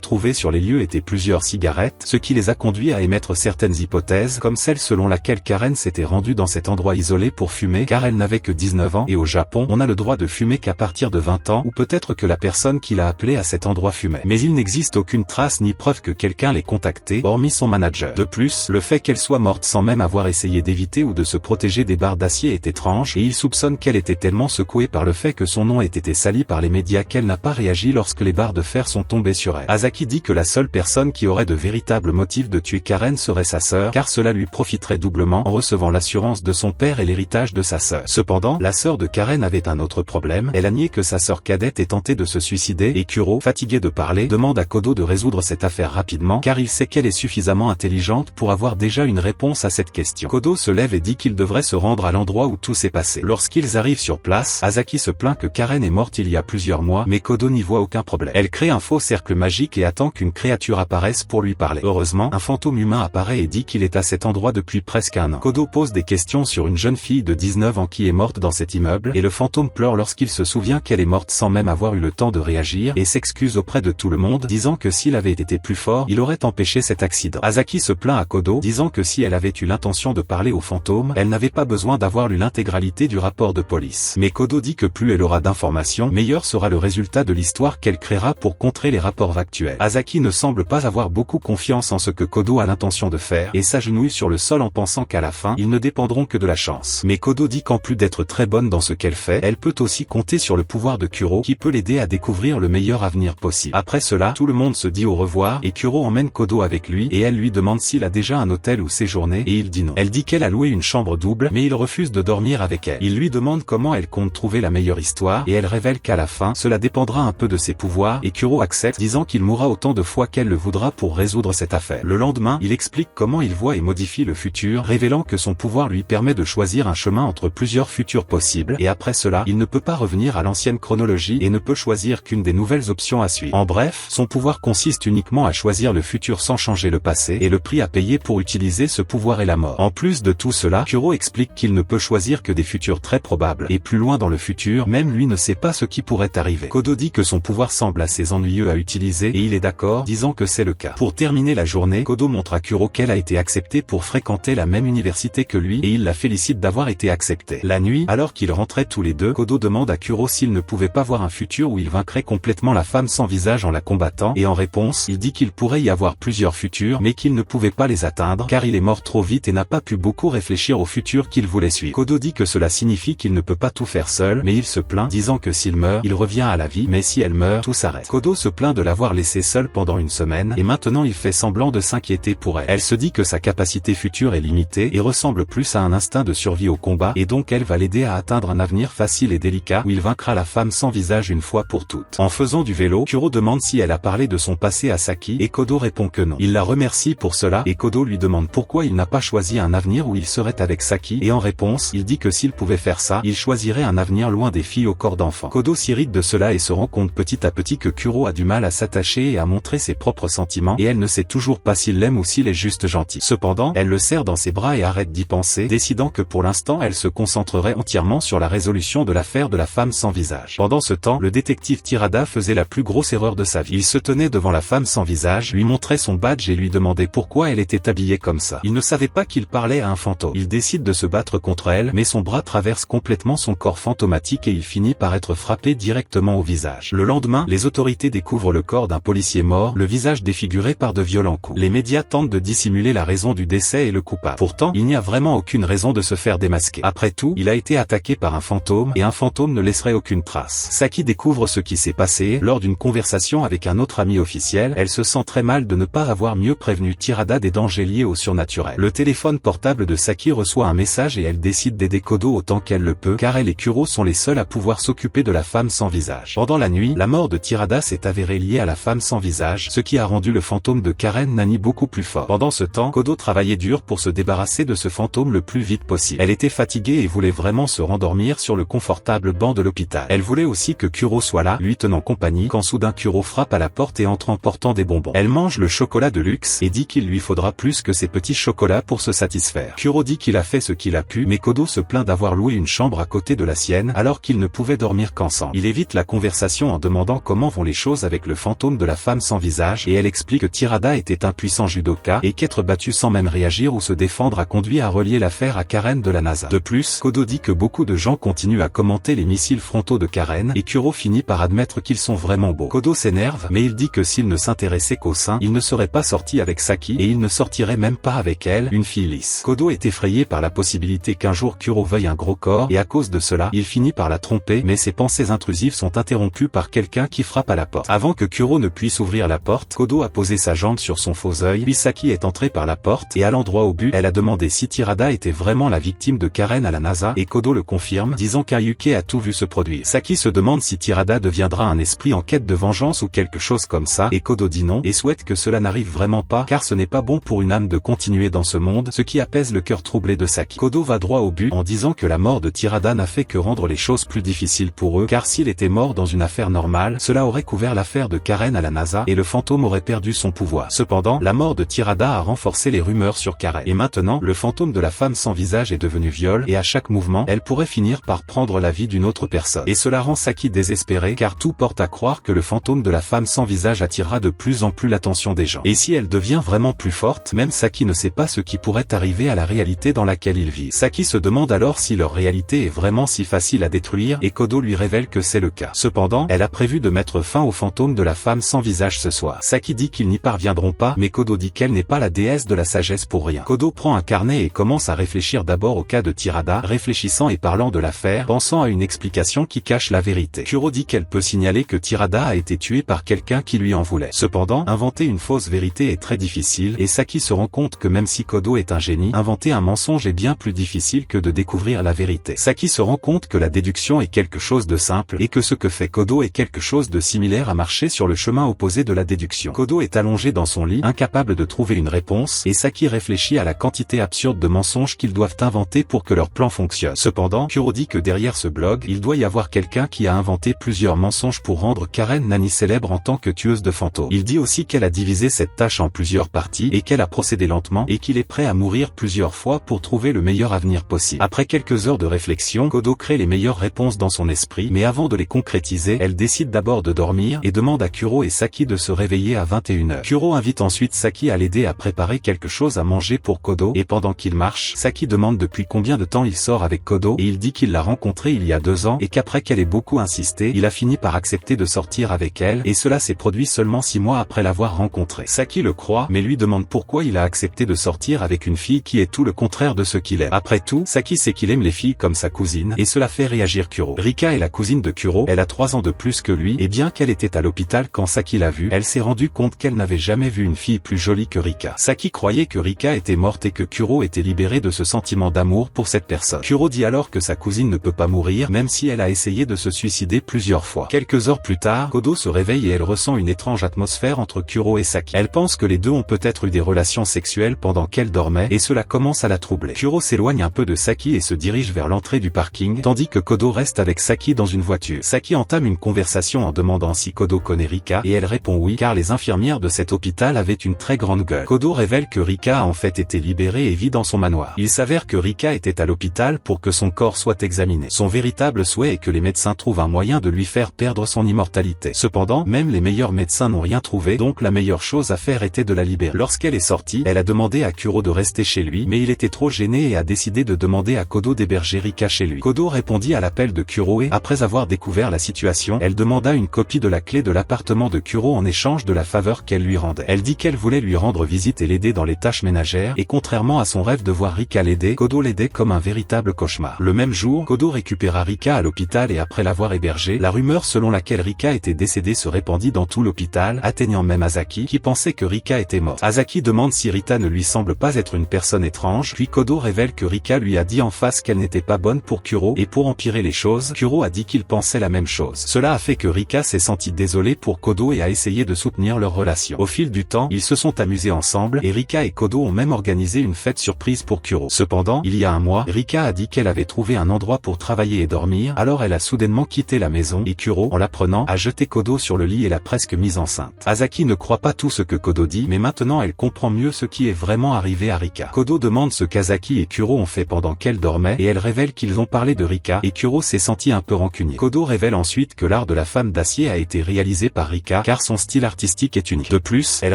trouvées sur les lieux étaient plusieurs cigarettes, ce qui les a conduits à émettre certaines hypothèses comme celle selon laquelle Karen s'était rendue dans cet endroit isolé pour fumer car elle n'avait que 19 ans et au Japon on a le droit de fumer qu'à partir de 20 ans ou peut-être que la personne qui l'a appelée à cet endroit fumait. Mais il n'existe aucune trace ni preuve que quelqu'un l'ait contactée, hormis son manager. De plus, le fait qu'elle soit morte sans même avoir essayé d'éviter ou de se protéger des barres d'acier est étrange et il soupçonne qu'elle était tellement secouée par le fait que son nom ait été sali par les médias qu'elle n'a pas réagi lorsque les barres de fer sont tombées sur elle. Asaki dit que la seule personne qui aurait de véritables motifs de tuer Karen serait sa sœur car cela lui profiterait doublement en recevant l'assurance de son père et l'héritage de sa sœur. Cependant, la sœur de Karen avait un autre problème, elle a nié que sa sœur cadette ait tenté de se suicider et Kuro, fatigué de parler, demande à Kodo de résoudre cette affaire rapidement car il sait qu'elle est suffisamment intelligente pour avoir déjà une réponse à cette question. Kodo se lève et dit qu'il devrait se rendre à l'endroit où tout s'est passé. Lorsqu'ils arrivent sur place, Asaki se plaint que Karen est morte il y a plusieurs mois mais Kodo n'y voit aucun problème. Elle crée un faux cercle magique et attend qu'une créature apparaisse pour lui parler. Heureusement, un fantôme humain apparaît et dit qu'il est à cet endroit depuis presque un an. Kodo pose des questions sur une jeune fille de 19 ans qui est morte dans cet immeuble et le fantôme pleure lorsqu'il se souvient qu'elle est morte sans même avoir eu le temps de réagir et s'excuse auprès de tout le monde disant que s'il avait été plus fort, il aurait empêché cet accident. Asaki se plaint à Kodo disant que si elle avait eu l'intention de parler au fantôme, elle n'avait pas besoin d'avoir lu l'intégralité du rapport de police. Mais Kodo dit que plus elle aura d'informations, meilleur sera le résultat de l'histoire qu'elle créera pour contrer les rapports factuels. Asaki ne semble pas avoir beaucoup confiance en ce que Kodo a l'intention de faire et s'agenouille sur le sol en pensant qu'à la fin, ils ne dépendront que de la chance. Mais Kodo dit qu'en plus d'être très bonne dans ce qu'elle fait, elle peut aussi compter sur le pouvoir de Kuro qui peut l'aider à découvrir le meilleur avenir possible. Après cela, tout le monde se dit au revoir et Kuro emmène Kodo avec lui et elle lui demande s'il a déjà un hôtel où séjourner et il dit non. Elle dit qu'elle a loué une chambre double mais il refuse de dormir avec elle. Il lui demande comment elle compte trouver la meilleure histoire et elle révèle qu'à la fin, cela dépendra un peu de ses pouvoirs et Kuro accepte disant qu'il mourra autant de fois qu'elle le voudra pour résoudre cette affaire. Le lendemain, il explique comment il voit et modifie le futur, révélant que son pouvoir lui permet de choisir un chemin entre plusieurs futurs possibles et après cela, il ne peut pas revenir à l'ancienne chronologie et ne peut choisir qu'une des nouvelles options à suivre. En bref, son pouvoir consiste uniquement à choisir le futur sans changer le passé et le prix à payer pour utiliser ce pouvoir est la mort. En plus de tout cela, Kuro explique qu'il ne peut choisir que des futurs très probables et plus loin dans le futur, même lui ne sait pas ce qui pourrait arriver. Kodo dit que son pouvoir semble assez ennuyeux à utiliser et il est d'accord, disant que c'est le cas. Pour terminer la journée, Kodo montre à Kuro qu'elle a été acceptée pour fréquenter la même université que lui et il la félicite d'avoir été acceptée. La nuit, alors qu'ils rentraient tous les deux, Kodo demande à Kuro s'il ne pouvait pas voir un futur où il vaincrait complètement la femme sans visage en la combattant et en réponse, il dit qu'il pourrait y avoir plusieurs futurs mais qu'il ne pouvait pas les atteindre car il est mort trop vite et n'a pas pu beaucoup réfléchir au futur qu'il voulait suivre. Kodo dit que cela signifie qu'il ne peut pas tout faire seul mais il se plaint disant que s'il meurt, il revient à la vie mais si elle meurt, tout s'arrête. Kodo se plaint de l'avoir laissée seule pendant une semaine et maintenant il fait semblant de s'inquiéter pour elle. Elle se dit que sa capacité future est limitée et ressemble plus à un instinct de survie au combat et donc elle va l'aider à atteindre un avenir facile et délicat où il vaincra la femme sans visage une fois pour toutes. En faisant du vélo, Kuro demande si elle a parlé de son passé à Saki et Kodo répond que non. Il la remercie pour cela et Kodo lui demande pourquoi il n'a pas choisi un avenir où il serait avec Saki et en réponse, il dit que s'il pouvait faire ça, il choisirait un avenir loin des filles au corps d'enfant. Kodo s'irrite de cela et se rend compte petit à petit que Kuro a du mal à s'attacher et à montrer ses propres sentiments et elle ne sait toujours pas s'il l'aime ou s'il est juste gentil. Cependant, elle le serre dans ses bras et arrête d'y penser, décidant que pour l'instant elle se concentrerait entièrement sur la résolution de l'affaire de la femme sans visage. Pendant ce temps, le détective Tirada faisait la plus grosse erreur de sa vie. Il se tenait devant la femme sans visage, lui montrait son badge et lui demandait pourquoi elle était habillée comme ça. Il ne savait pas qu'il parlait à un fantôme. Il décide de se battre contre elle, mais son bras traverse complètement son corps fantomatique et il finit par être frappé directement au visage. Le lendemain, les autorités découvrent le corps d'un policier mort, le visage défiguré par de violents coups. Les médias tentent de dissimuler la raison du décès et le coupable. Pourtant, il n'y a vraiment aucune raison de se faire démasquer. Après tout, il a été attaqué par un fantôme et un fantôme ne laisserait aucune trace. Saki découvre ce qui s'est passé lors d'une conversation avec un autre ami officiel. Elle se sent très mal de ne pas avoir mieux prévenu Tirada des dangers liés au surnaturel. Le téléphone portable de Saki reçoit un message et elle décide d'aider Kodo autant qu'elle le peut car elle et Kuro sont les seuls à pouvoir s'occuper de la femme sans visage. Pendant la nuit, la mort de Tirada s'est avérée liée à la femme sans visage, ce qui a rendu le fantôme de Karen Nani beaucoup plus fort. Pendant ce temps, Kodo travaillait dur pour se débarrasser de ce fantôme le plus vite possible. Elle était fatiguée et voulait vraiment se rendormir sur le confortable banc de l'hôpital. Elle voulait aussi que Kuro soit là, lui tenant compagnie, quand soudain Kuro frappe à la porte et entre en portant des bonbons. Elle mange le chocolat de luxe et dit qu'il lui faudra plus que ces petits chocolats pour se satisfaire. Kuro dit qu'il a fait ce qu'il a pu, mais Kodo se plaint d'avoir loué une chambre à côté de la sienne alors qu'il ne pouvait pouvaient dormir qu'ensemble. Il évite la conversation en demandant comment vont les choses avec le fantôme de la femme sans visage et elle explique que Tirada était un puissant judoka et qu'être battu sans même réagir ou se défendre a conduit à relier l'affaire à Karen de la NASA. De plus, Kodo dit que beaucoup de gens continuent à commenter les missiles frontaux de Karen et Kuro finit par admettre qu'ils sont vraiment beaux. Kodo s'énerve mais il dit que s'il ne s'intéressait qu'au sein, il ne serait pas sorti avec Saki et il ne sortirait même pas avec elle, une fille lisse. Kodo est effrayé par la possibilité qu'un jour Kuro veuille un gros corps et à cause de cela, il finit par la tromper mais ses pensées intrusives sont interrompues par quelqu'un qui frappe à la porte. Avant que Kuro ne puisse ouvrir la porte, Kodo a posé sa jambe sur son faux œil, puis Saki est entrée par la porte et à l'endroit au but, elle a demandé si Tirada était vraiment la victime de Karen à la NASA et Kodo le confirme, disant qu'Ayuke a tout vu se produire. Saki se demande si Tirada deviendra un esprit en quête de vengeance ou quelque chose comme ça et Kodo dit non et souhaite que cela n'arrive vraiment pas car ce n'est pas bon pour une âme de continuer dans ce monde, ce qui apaise le cœur troublé de Saki. Kodo va droit au but en disant que la mort de Tirada n'a fait que rendre les choses plus difficiles pour eux car s'il était mort dans une affaire normale, cela aurait couvert l'affaire de Karen à la NASA et le fantôme aurait perdu son pouvoir. Cependant, la mort de Tirada a renforcé les rumeurs sur Karen. Et maintenant, le fantôme de la femme sans visage est devenu viol et à chaque mouvement, elle pourrait finir par prendre la vie d'une autre personne. Et cela rend Saki désespérée car tout porte à croire que le fantôme de la femme sans visage attirera de plus en plus l'attention des gens. Et si elle devient vraiment plus forte, même Saki ne sait pas ce qui pourrait arriver à la réalité dans laquelle ils vivent. Saki se demande alors si leur réalité est vraiment si facile à détruire et Kodo lui révèle que c'est le cas. Cependant, elle a prévu de mettre fin au fantôme de la femme sans visage ce soir. Saki dit qu'ils n'y parviendront pas, mais Kodo dit qu'elle n'est pas la déesse de la sagesse pour rien. Kodo prend un carnet et commence à réfléchir d'abord au cas de Tirada, réfléchissant et parlant de l'affaire, pensant à une explication qui cache la vérité. Kuro dit qu'elle peut signaler que Tirada a été tuée par quelqu'un qui lui en voulait. Cependant, inventer une fausse vérité est très difficile et Saki se rend compte que même si Kodo est un génie, inventer un mensonge est bien plus difficile que de découvrir la vérité. Saki se rend compte que la déduction est quelque chose de simple et que ce que fait Kodo est quelque chose de similaire à marcher sur le chemin opposé de la déduction. Kodo est allongé dans son lit, incapable de trouver une réponse, et Saki réfléchit à la quantité absurde de mensonges qu'ils doivent inventer pour que leur plan fonctionne. Cependant, Kuro dit que derrière ce blog, il doit y avoir quelqu'un qui a inventé plusieurs mensonges pour rendre Karen Nani célèbre en tant que tueuse de fantômes. Il dit aussi qu'elle a divisé cette tâche en plusieurs parties et qu'elle a procédé lentement et qu'il est prêt à mourir plusieurs fois pour trouver le meilleur avenir possible. Après quelques heures de réflexion, Kodo crée les meilleures réponses dans son esprit, mais avant de les concrétiser, elle décide d'abord de dormir et demande à Kuro et Saki de se réveiller à 21h. Kuro invite ensuite Saki à l'aider à préparer quelque chose à manger pour Kodo et pendant qu'il marche, Saki demande depuis combien de temps il sort avec Kodo et il dit qu'il l'a rencontrée il y a 2 ans et qu'après qu'elle ait beaucoup insisté, il a fini par accepter de sortir avec elle et cela s'est produit seulement 6 mois après l'avoir rencontrée. Saki le croit mais lui demande pourquoi il a accepté de sortir avec une fille qui est tout le contraire de ce qu'il aime. Après tout, Saki sait qu'il aime les filles comme sa cousine et cela fait réagir Kuro. Rika est la cousine de Kuro, elle a 3 ans de plus que lui et bien qu'elle était à l'hôpital quand Saki l'a vue, elle s'est rendue compte qu'elle n'avait jamais vu une fille plus jolie que Rika. Saki croyait que Rika était morte et que Kuro était libéré de ce sentiment d'amour pour cette personne. Kuro dit alors que sa cousine ne peut pas mourir même si elle a essayé de se suicider plusieurs fois. Quelques heures plus tard, Kodo se réveille et elle ressent une étrange atmosphère entre Kuro et Saki. Elle pense que les deux ont peut-être eu des relations sexuelles pendant qu'elle dormait et cela commence à la troubler. Kuro s'éloigne un peu de Saki et se dirige vers l'entrée du parking, tandis que Kodo reste avec Saki dans une voiture. Saki entame une conversation en demandant si Kodo connaît Rika et elle répond oui car les infirmières de cet hôpital avaient une très grande gueule. Kodo révèle que Rika a en fait été libérée et vit dans son manoir. Il s'avère que Rika était à l'hôpital pour que son corps soit examiné. Son véritable souhait est que les médecins trouvent un moyen de lui faire perdre son immortalité. Cependant, même les meilleurs médecins n'ont rien trouvé, donc la meilleure chose à faire était de la libérer. Lorsqu'elle est sortie, elle a demandé à Kuro de rester chez lui, mais il était trop gêné et a décidé de demander à Kodo d'héberger Rika chez lui. Kodo répondit à l'appel de Kuro et, après avoir découvert la situation, elle demanda une copie de la clé de l'appartement de Kuro en échange de la faveur qu'elle lui rendait. Elle dit qu'elle voulait lui rendre visite et l'aider dans les tâches ménagères, et contrairement à son rêve de voir Rika l'aider, Kodo l'aidait comme un véritable cauchemar. Le même jour, Kodo récupéra Rika à l'hôpital et après l'avoir hébergée, la rumeur selon laquelle Rika était décédée se répandit dans tout l'hôpital, atteignant même Azaki, qui pensait que Rika était morte. Azaki demande si Rita ne lui semble pas être une personne étrange, puis Kodo révèle que Rika lui a dit en face qu'elle n'était pas bonne pour Kuro, et pour empirer les choses, Kuro a dit qu'il pensait la même chose. Cela a fait que Rika s'est sentie désolée pour Kodo et a essayé de soutenir leur relation. Au fil du temps, ils se sont amusés ensemble, et Rika et Kodo ont même organisé une fête surprise pour Kuro. Cependant, il y a un mois, Rika a dit qu'elle avait trouvé un endroit pour travailler et dormir, alors elle a soudainement quitté la maison, et Kuro, en l'apprenant, a jeté Kodo sur le lit et l'a presque mise enceinte. Azaki ne croit pas tout ce que Kodo dit, mais maintenant elle comprend mieux ce qui est vraiment arrivé à Rika. Kodo demande ce qu'Azaki et Kuro ont fait pendant qu'elle dormait, et elle révèle qu'ils ont parlé de Rika, et Kuro s'est senti senti un peu rancunier. Kodo révèle ensuite que l'art de la femme d'acier a été réalisé par Rika car son style artistique est unique. De plus, elle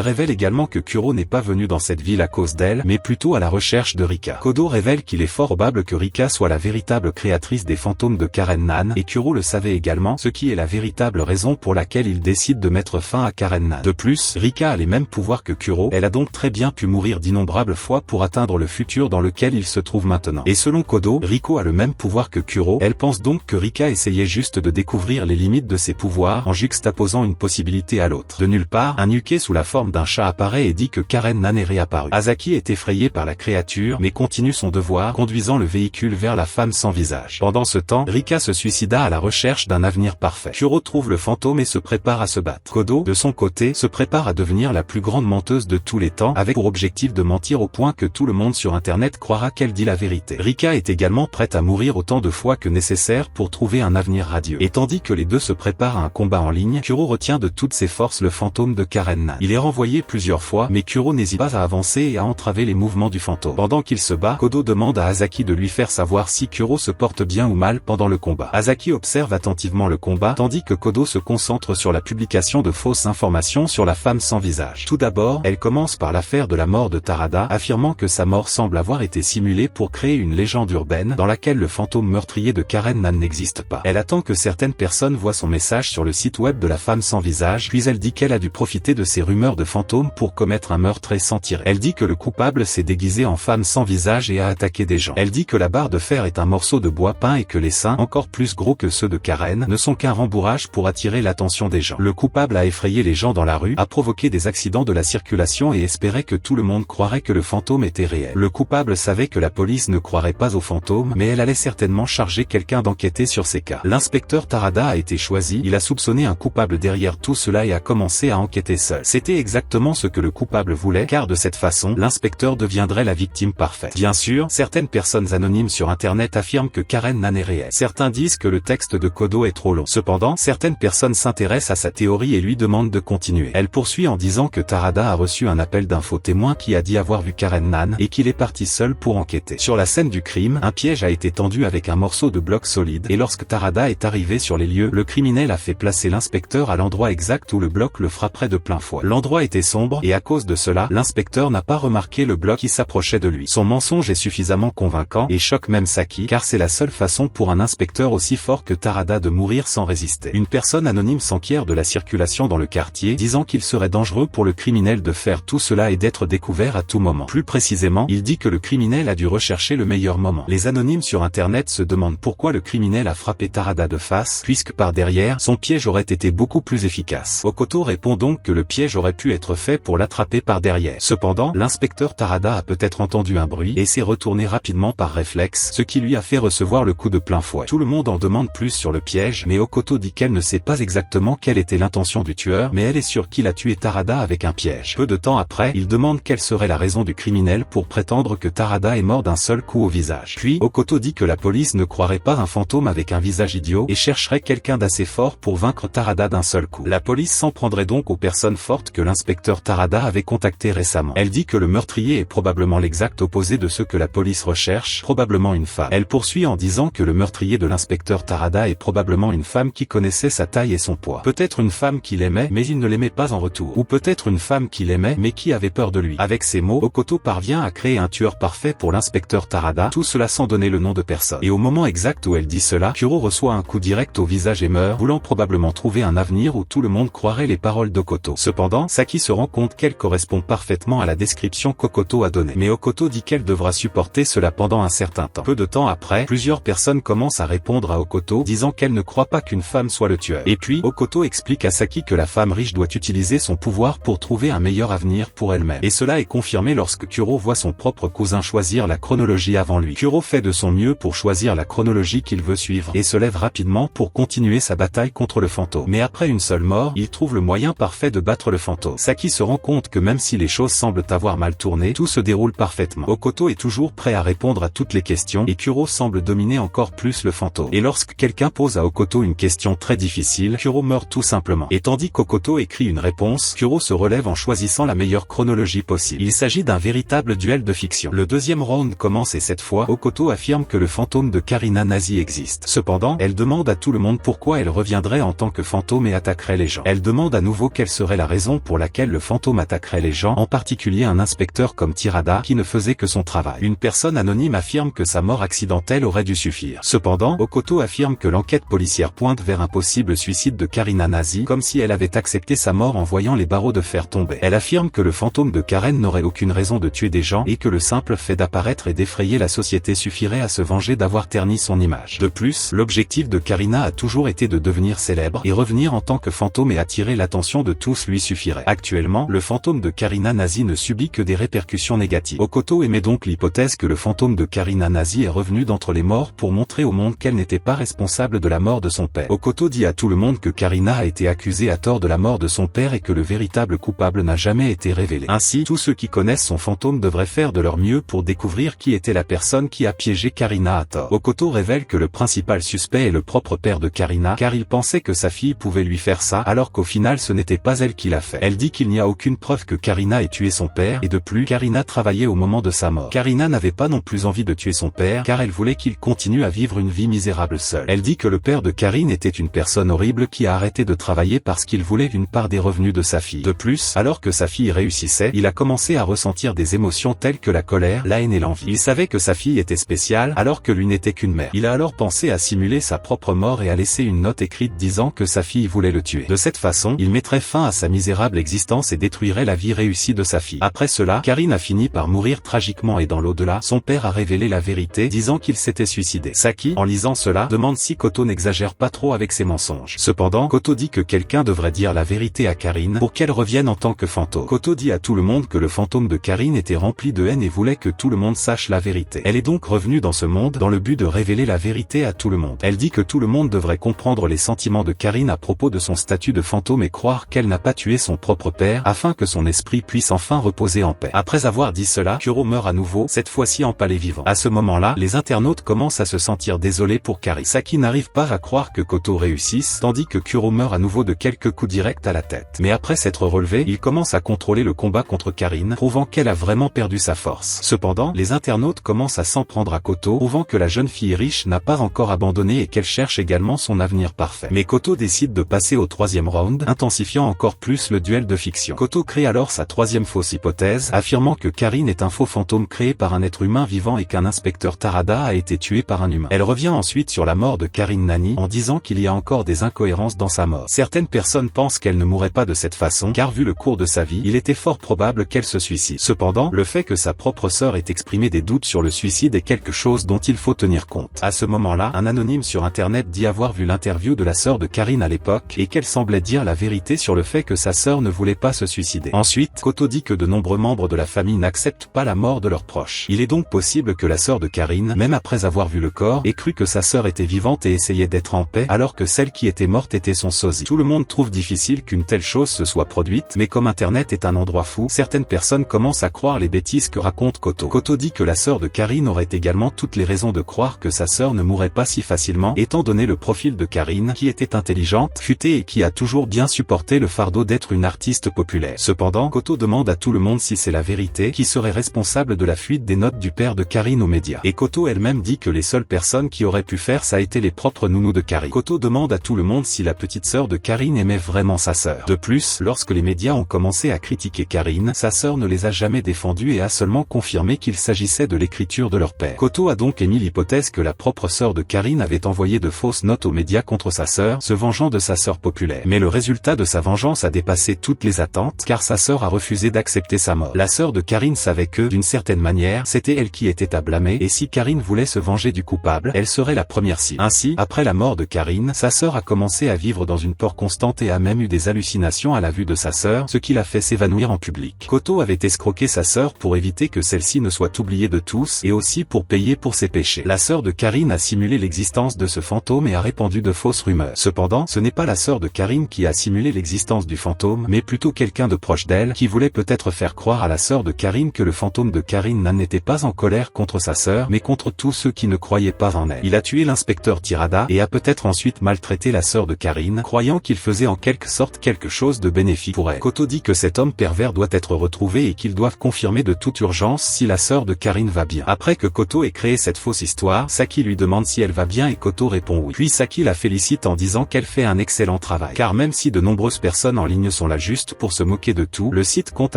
révèle également que Kuro n'est pas venu dans cette ville à cause d'elle, mais plutôt à la recherche de Rika. Kodo révèle qu'il est fort probable que Rika soit la véritable créatrice des fantômes de Karen Nan, et Kuro le savait également, ce qui est la véritable raison pour laquelle il décide de mettre fin à Karen Nan. De plus, Rika a les mêmes pouvoirs que Kuro, elle a donc très bien pu mourir d'innombrables fois pour atteindre le futur dans lequel il se trouve maintenant. Et selon Kodo, Riko a le même pouvoir que Kuro, elle pense donc que Rika essayait juste de découvrir les limites de ses pouvoirs en juxtaposant une possibilité à l'autre. De nulle part, un Uke sous la forme d'un chat apparaît et dit que Karen Nan est réapparue. Asaki est effrayé par la créature mais continue son devoir, conduisant le véhicule vers la femme sans visage. Pendant ce temps, Rika se suicida à la recherche d'un avenir parfait. Kuro trouve le fantôme et se prépare à se battre. Kodo, de son côté, se prépare à devenir la plus grande menteuse de tous les temps, avec pour objectif de mentir au point que tout le monde sur internet croira qu'elle dit la vérité. Rika est également prête à mourir autant de fois que nécessaire pour trouver un avenir radieux. Et tandis que les deux se préparent à un combat en ligne, Kuro retient de toutes ses forces le fantôme de Karen Nan. Il est renvoyé plusieurs fois, mais Kuro n'hésite pas à avancer et à entraver les mouvements du fantôme. Pendant qu'il se bat, Kodo demande à Asaki de lui faire savoir si Kuro se porte bien ou mal pendant le combat. Asaki observe attentivement le combat, tandis que Kodo se concentre sur la publication de fausses informations sur la femme sans visage. Tout d'abord, elle commence par l'affaire de la mort de Tarada, affirmant que sa mort semble avoir été simulée pour créer une légende urbaine dans laquelle le fantôme meurtrier de Karen Nan n'existe pas. Elle attend que certaines personnes voient son message sur le site web de la femme sans visage, puis elle dit qu'elle a dû profiter de ces rumeurs de fantômes pour commettre un meurtre et s'en tirer. Elle dit que le coupable s'est déguisé en femme sans visage et a attaqué des gens. Elle dit que la barre de fer est un morceau de bois peint et que les seins, encore plus gros que ceux de Karen, ne sont qu'un rembourrage pour attirer l'attention des gens. Le coupable a effrayé les gens dans la rue, a provoqué des accidents de la circulation et espérait que tout le monde croirait que le fantôme était réel. Le coupable savait que la police ne croirait pas au fantôme, mais elle allait certainement charger quelqu'un d'enquêter sur ces cas. L'inspecteur Tarada a été choisi, il a soupçonné un coupable derrière tout cela et a commencé à enquêter seul. C'était exactement ce que le coupable voulait, car de cette façon, l'inspecteur deviendrait la victime parfaite. Bien sûr, certaines personnes anonymes sur internet affirment que Karen Nan est réelle. Certains disent que le texte de Kodo est trop long. Cependant, certaines personnes s'intéressent à sa théorie et lui demandent de continuer. Elle poursuit en disant que Tarada a reçu un appel d'un faux témoin qui a dit avoir vu Karen Nan et qu'il est parti seul pour enquêter. Sur la scène du crime, un piège a été tendu avec un morceau de bloc solide et lorsque Tarada est arrivé sur les lieux, le criminel a fait placer l'inspecteur à l'endroit exact où le bloc le frapperait de plein fouet. L'endroit était sombre et à cause de cela, l'inspecteur n'a pas remarqué le bloc qui s'approchait de lui. Son mensonge est suffisamment convaincant et choque même Saki car c'est la seule façon pour un inspecteur aussi fort que Tarada de mourir sans résister. Une personne anonyme s'enquiert de la circulation dans le quartier, disant qu'il serait dangereux pour le criminel de faire tout cela et d'être découvert à tout moment. Plus précisément, il dit que le criminel a dû rechercher le meilleur moment. Les anonymes sur internet se demandent pourquoi le criminel a frappé Tarada de face, puisque par derrière, son piège aurait été beaucoup plus efficace. Okoto répond donc que le piège aurait pu être fait pour l'attraper par derrière. Cependant, l'inspecteur Tarada a peut-être entendu un bruit et s'est retourné rapidement par réflexe, ce qui lui a fait recevoir le coup de plein fouet. Tout le monde en demande plus sur le piège, mais Okoto dit qu'elle ne sait pas exactement quelle était l'intention du tueur, mais elle est sûre qu'il a tué Tarada avec un piège. Peu de temps après, il demande quelle serait la raison du criminel pour prétendre que Tarada est mort d'un seul coup au visage. Puis, Okoto dit que la police ne croirait pas un fantôme avec un visage idiot et chercherait quelqu'un d'assez fort pour vaincre Tarada d'un seul coup. La police s'en prendrait donc aux personnes fortes que l'inspecteur Tarada avait contactées récemment. Elle dit que le meurtrier est probablement l'exact opposé de ce que la police recherche, probablement une femme. Elle poursuit en disant que le meurtrier de l'inspecteur Tarada est probablement une femme qui connaissait sa taille et son poids. Peut-être une femme qu'il aimait mais il ne l'aimait pas en retour. Ou peut-être une femme qu'il aimait mais qui avait peur de lui. Avec ces mots, Okoto parvient à créer un tueur parfait pour l'inspecteur Tarada, tout cela sans donner le nom de personne. Et au moment exact où elle dit cela, Kuro reçoit un coup direct au visage et meurt, voulant probablement trouver un avenir où tout le monde croirait les paroles d'Okoto. Cependant, Saki se rend compte qu'elle correspond parfaitement à la description qu'Okoto a donnée. Mais Okoto dit qu'elle devra supporter cela pendant un certain temps. Peu de temps après, plusieurs personnes commencent à répondre à Okoto, disant qu'elle ne croit pas qu'une femme soit le tueur. Et puis, Okoto explique à Saki que la femme riche doit utiliser son pouvoir pour trouver un meilleur avenir pour elle-même. Et cela est confirmé lorsque Kuro voit son propre cousin choisir la chronologie avant lui. Kuro fait de son mieux pour choisir la chronologie qu'il veut suivre et se lève rapidement pour continuer sa bataille contre le fantôme. Mais après une seule mort, il trouve le moyen parfait de battre le fantôme. Saki se rend compte que même si les choses semblent avoir mal tourné, tout se déroule parfaitement. Okoto est toujours prêt à répondre à toutes les questions et Kuro semble dominer encore plus le fantôme. Et lorsque quelqu'un pose à Okoto une question très difficile, Kuro meurt tout simplement. Et tandis qu'Okoto écrit une réponse, Kuro se relève en choisissant la meilleure chronologie possible. Il s'agit d'un véritable duel de fiction. Le deuxième round commence et cette fois, Okoto affirme que le fantôme de Karina Nazi existe. existe. Cependant, elle demande à tout le monde pourquoi elle reviendrait en tant que fantôme et attaquerait les gens. Elle demande à nouveau quelle serait la raison pour laquelle le fantôme attaquerait les gens, en particulier un inspecteur comme Tirada qui ne faisait que son travail. Une personne anonyme affirme que sa mort accidentelle aurait dû suffire. Cependant, Okoto affirme que l'enquête policière pointe vers un possible suicide de Karina Nazi, comme si elle avait accepté sa mort en voyant les barreaux de fer tomber. Elle affirme que le fantôme de Karen n'aurait aucune raison de tuer des gens et que le simple fait d'apparaître et d'effrayer la société suffirait à se venger d'avoir terni son image. De plus, l'objectif de Karina a toujours été de devenir célèbre et revenir en tant que fantôme et attirer l'attention de tous lui suffirait. Actuellement, le fantôme de Karina Nazi ne subit que des répercussions négatives. Okoto émet donc l'hypothèse que le fantôme de Karina Nazi est revenu d'entre les morts pour montrer au monde qu'elle n'était pas responsable de la mort de son père. Okoto dit à tout le monde que Karina a été accusée à tort de la mort de son père et que le véritable coupable n'a jamais été révélé. Ainsi, tous ceux qui connaissent son fantôme devraient faire de leur mieux pour découvrir qui était la personne qui a piégé Karina à tort. Okoto révèle que le principal suspect est le propre père de Karina car il pensait que sa fille pouvait lui faire ça alors qu'au final ce n'était pas elle qui l'a fait. Elle dit qu'il n'y a aucune preuve que Karina ait tué son père et de plus Karina travaillait au moment de sa mort. Karina n'avait pas non plus envie de tuer son père car elle voulait qu'il continue à vivre une vie misérable seule. Elle dit que le père de Karine était une personne horrible qui a arrêté de travailler parce qu'il voulait une part des revenus de sa fille. De plus, alors que sa fille réussissait, il a commencé à ressentir des émotions telles que la colère, la haine et l'envie. Il savait que sa fille était spéciale alors que lui n'était qu'une mère. Il a alors pensé à simuler sa propre mort et à laisser une note écrite disant que sa fille voulait le tuer. De cette façon, il mettrait fin à sa misérable existence et détruirait la vie réussie de sa fille. Après cela, Karine a fini par mourir tragiquement et dans l'au-delà, son père a révélé la vérité disant qu'il s'était suicidé. Saki, en lisant cela, demande si Koto n'exagère pas trop avec ses mensonges. Cependant, Koto dit que quelqu'un devrait dire la vérité à Karine pour qu'elle revienne en tant que fantôme. Koto dit à tout le monde que le fantôme de Karine était rempli de haine et voulait que tout le monde sache la vérité. Elle est donc revenue dans ce monde dans le but de révéler la vérité à tout le monde. Elle dit que tout le monde devrait comprendre les sentiments de Karine à propos de son statut de fantôme et croire qu'elle n'a pas tué son propre père afin que son esprit puisse enfin reposer en paix. Après avoir dit cela, Kuro meurt à nouveau, cette fois-ci empalé vivant. À ce moment-là, les internautes commencent à se sentir désolés pour Karine. Saki n'arrive pas à croire que Koto réussisse, tandis que Kuro meurt à nouveau de quelques coups directs à la tête. Mais après s'être relevé, il commence à contrôler le combat contre Karine, prouvant qu'elle a vraiment perdu sa force. Cependant, les internautes commencent à s'en prendre à Koto, prouvant que la jeune fille riche n'a pas encore abandonné et qu'elle cherche également son avenir parfait. Mais Koto décide de passer au troisième round, intensifiant encore plus le duel de fiction. Koto crée alors sa troisième fausse hypothèse, affirmant que Karine est un faux fantôme créé par un être humain vivant et qu'un inspecteur Tarada a été tué par un humain. Elle revient ensuite sur la mort de Karine Nani en disant qu'il y a encore des incohérences dans sa mort. Certaines personnes pensent qu'elle ne mourrait pas de cette façon car vu le cours de sa vie, il était fort probable qu'elle se suicide. Cependant, le fait que sa propre sœur ait exprimé des doutes sur le suicide est quelque chose dont il faut tenir compte. À ce moment-là, un anonyme sur internet dit avoir vu l'interview de la sœur de Karine à l'époque et qu'elle semblait dire la vérité sur le fait que sa sœur ne voulait pas se suicider. Ensuite, Koto dit que de nombreux membres de la famille n'acceptent pas la mort de leurs proches. Il est donc possible que la sœur de Karine, même après avoir vu le corps, ait cru que sa sœur était vivante et essayait d'être en paix alors que celle qui était morte était son sosie. Tout le monde trouve difficile qu'une telle chose se soit produite, mais comme internet est un endroit fou, certaines personnes commencent à croire les bêtises que raconte Koto. Koto dit que la sœur de Karine aurait également toutes les raisons de croire que sa sœur ne mourrait pas si facilement, étant donné le profil de Karine, qui était intelligente, futée et qui a toujours bien supporté le fardeau d'être une artiste populaire. Cependant, Koto demande à tout le monde si c'est la vérité qui serait responsable de la fuite des notes du père de Karine aux médias. Et Koto elle-même dit que les seules personnes qui auraient pu faire ça étaient les propres nounous de Karine. Koto demande à tout le monde si la petite sœur de Karine aimait vraiment sa sœur. De plus, lorsque les médias ont commencé à critiquer Karine, sa sœur ne les a jamais défendus et a seulement confirmé qu'il s'agissait de l'écriture de leur père. Koto a donc émis l'hypothèse que la propre sœur de Karine avait envoyé de fausses notes aux médias contre sa sœur, se vengeant de sa sœur populaire. Mais le résultat de sa vengeance a dépassé toutes les attentes, car sa sœur a refusé d'accepter sa mort. La sœur de Karine savait que, d'une certaine manière, c'était elle qui était à blâmer, et si Karine voulait se venger du coupable, elle serait la première cible. Ainsi, après la mort de Karine, sa sœur a commencé à vivre dans une peur constante et a même eu des hallucinations à la vue de sa sœur, ce qui l'a fait s'évanouir en public. Koto avait escroqué sa sœur pour éviter que celle-ci ne soit oubliée de tous, et aussi pour payer pour ses péchés. La sœur de Karine a simulé l'existence de ce fantôme et a répandu de fausses rumeurs. Cependant, ce n'est pas la sœur de Karine qui a simulé l'existence du fantôme, mais plutôt quelqu'un de proche d'elle, qui voulait peut-être faire croire à la sœur de Karine que le fantôme de Karine n'était pas en colère contre sa sœur, mais contre tous ceux qui ne croyaient pas en elle. Il a tué l'inspecteur Tirada, et a peut-être ensuite maltraité la sœur de Karine, croyant qu'il faisait en quelque sorte quelque chose de bénéfique pour elle. Koto dit que cet homme pervers doit être retrouvé et qu'ils doivent confirmer de toute urgence si la sœur de Karine va bien. Après que Koto ait créé cette fausse histoire, Saki lui demande si elle va bien et Koto répond oui. Puis Saki la félicite en disant qu'elle fait un excellent travail. Car même si de nombreuses personnes en ligne sont là juste pour se moquer de tout, le site compte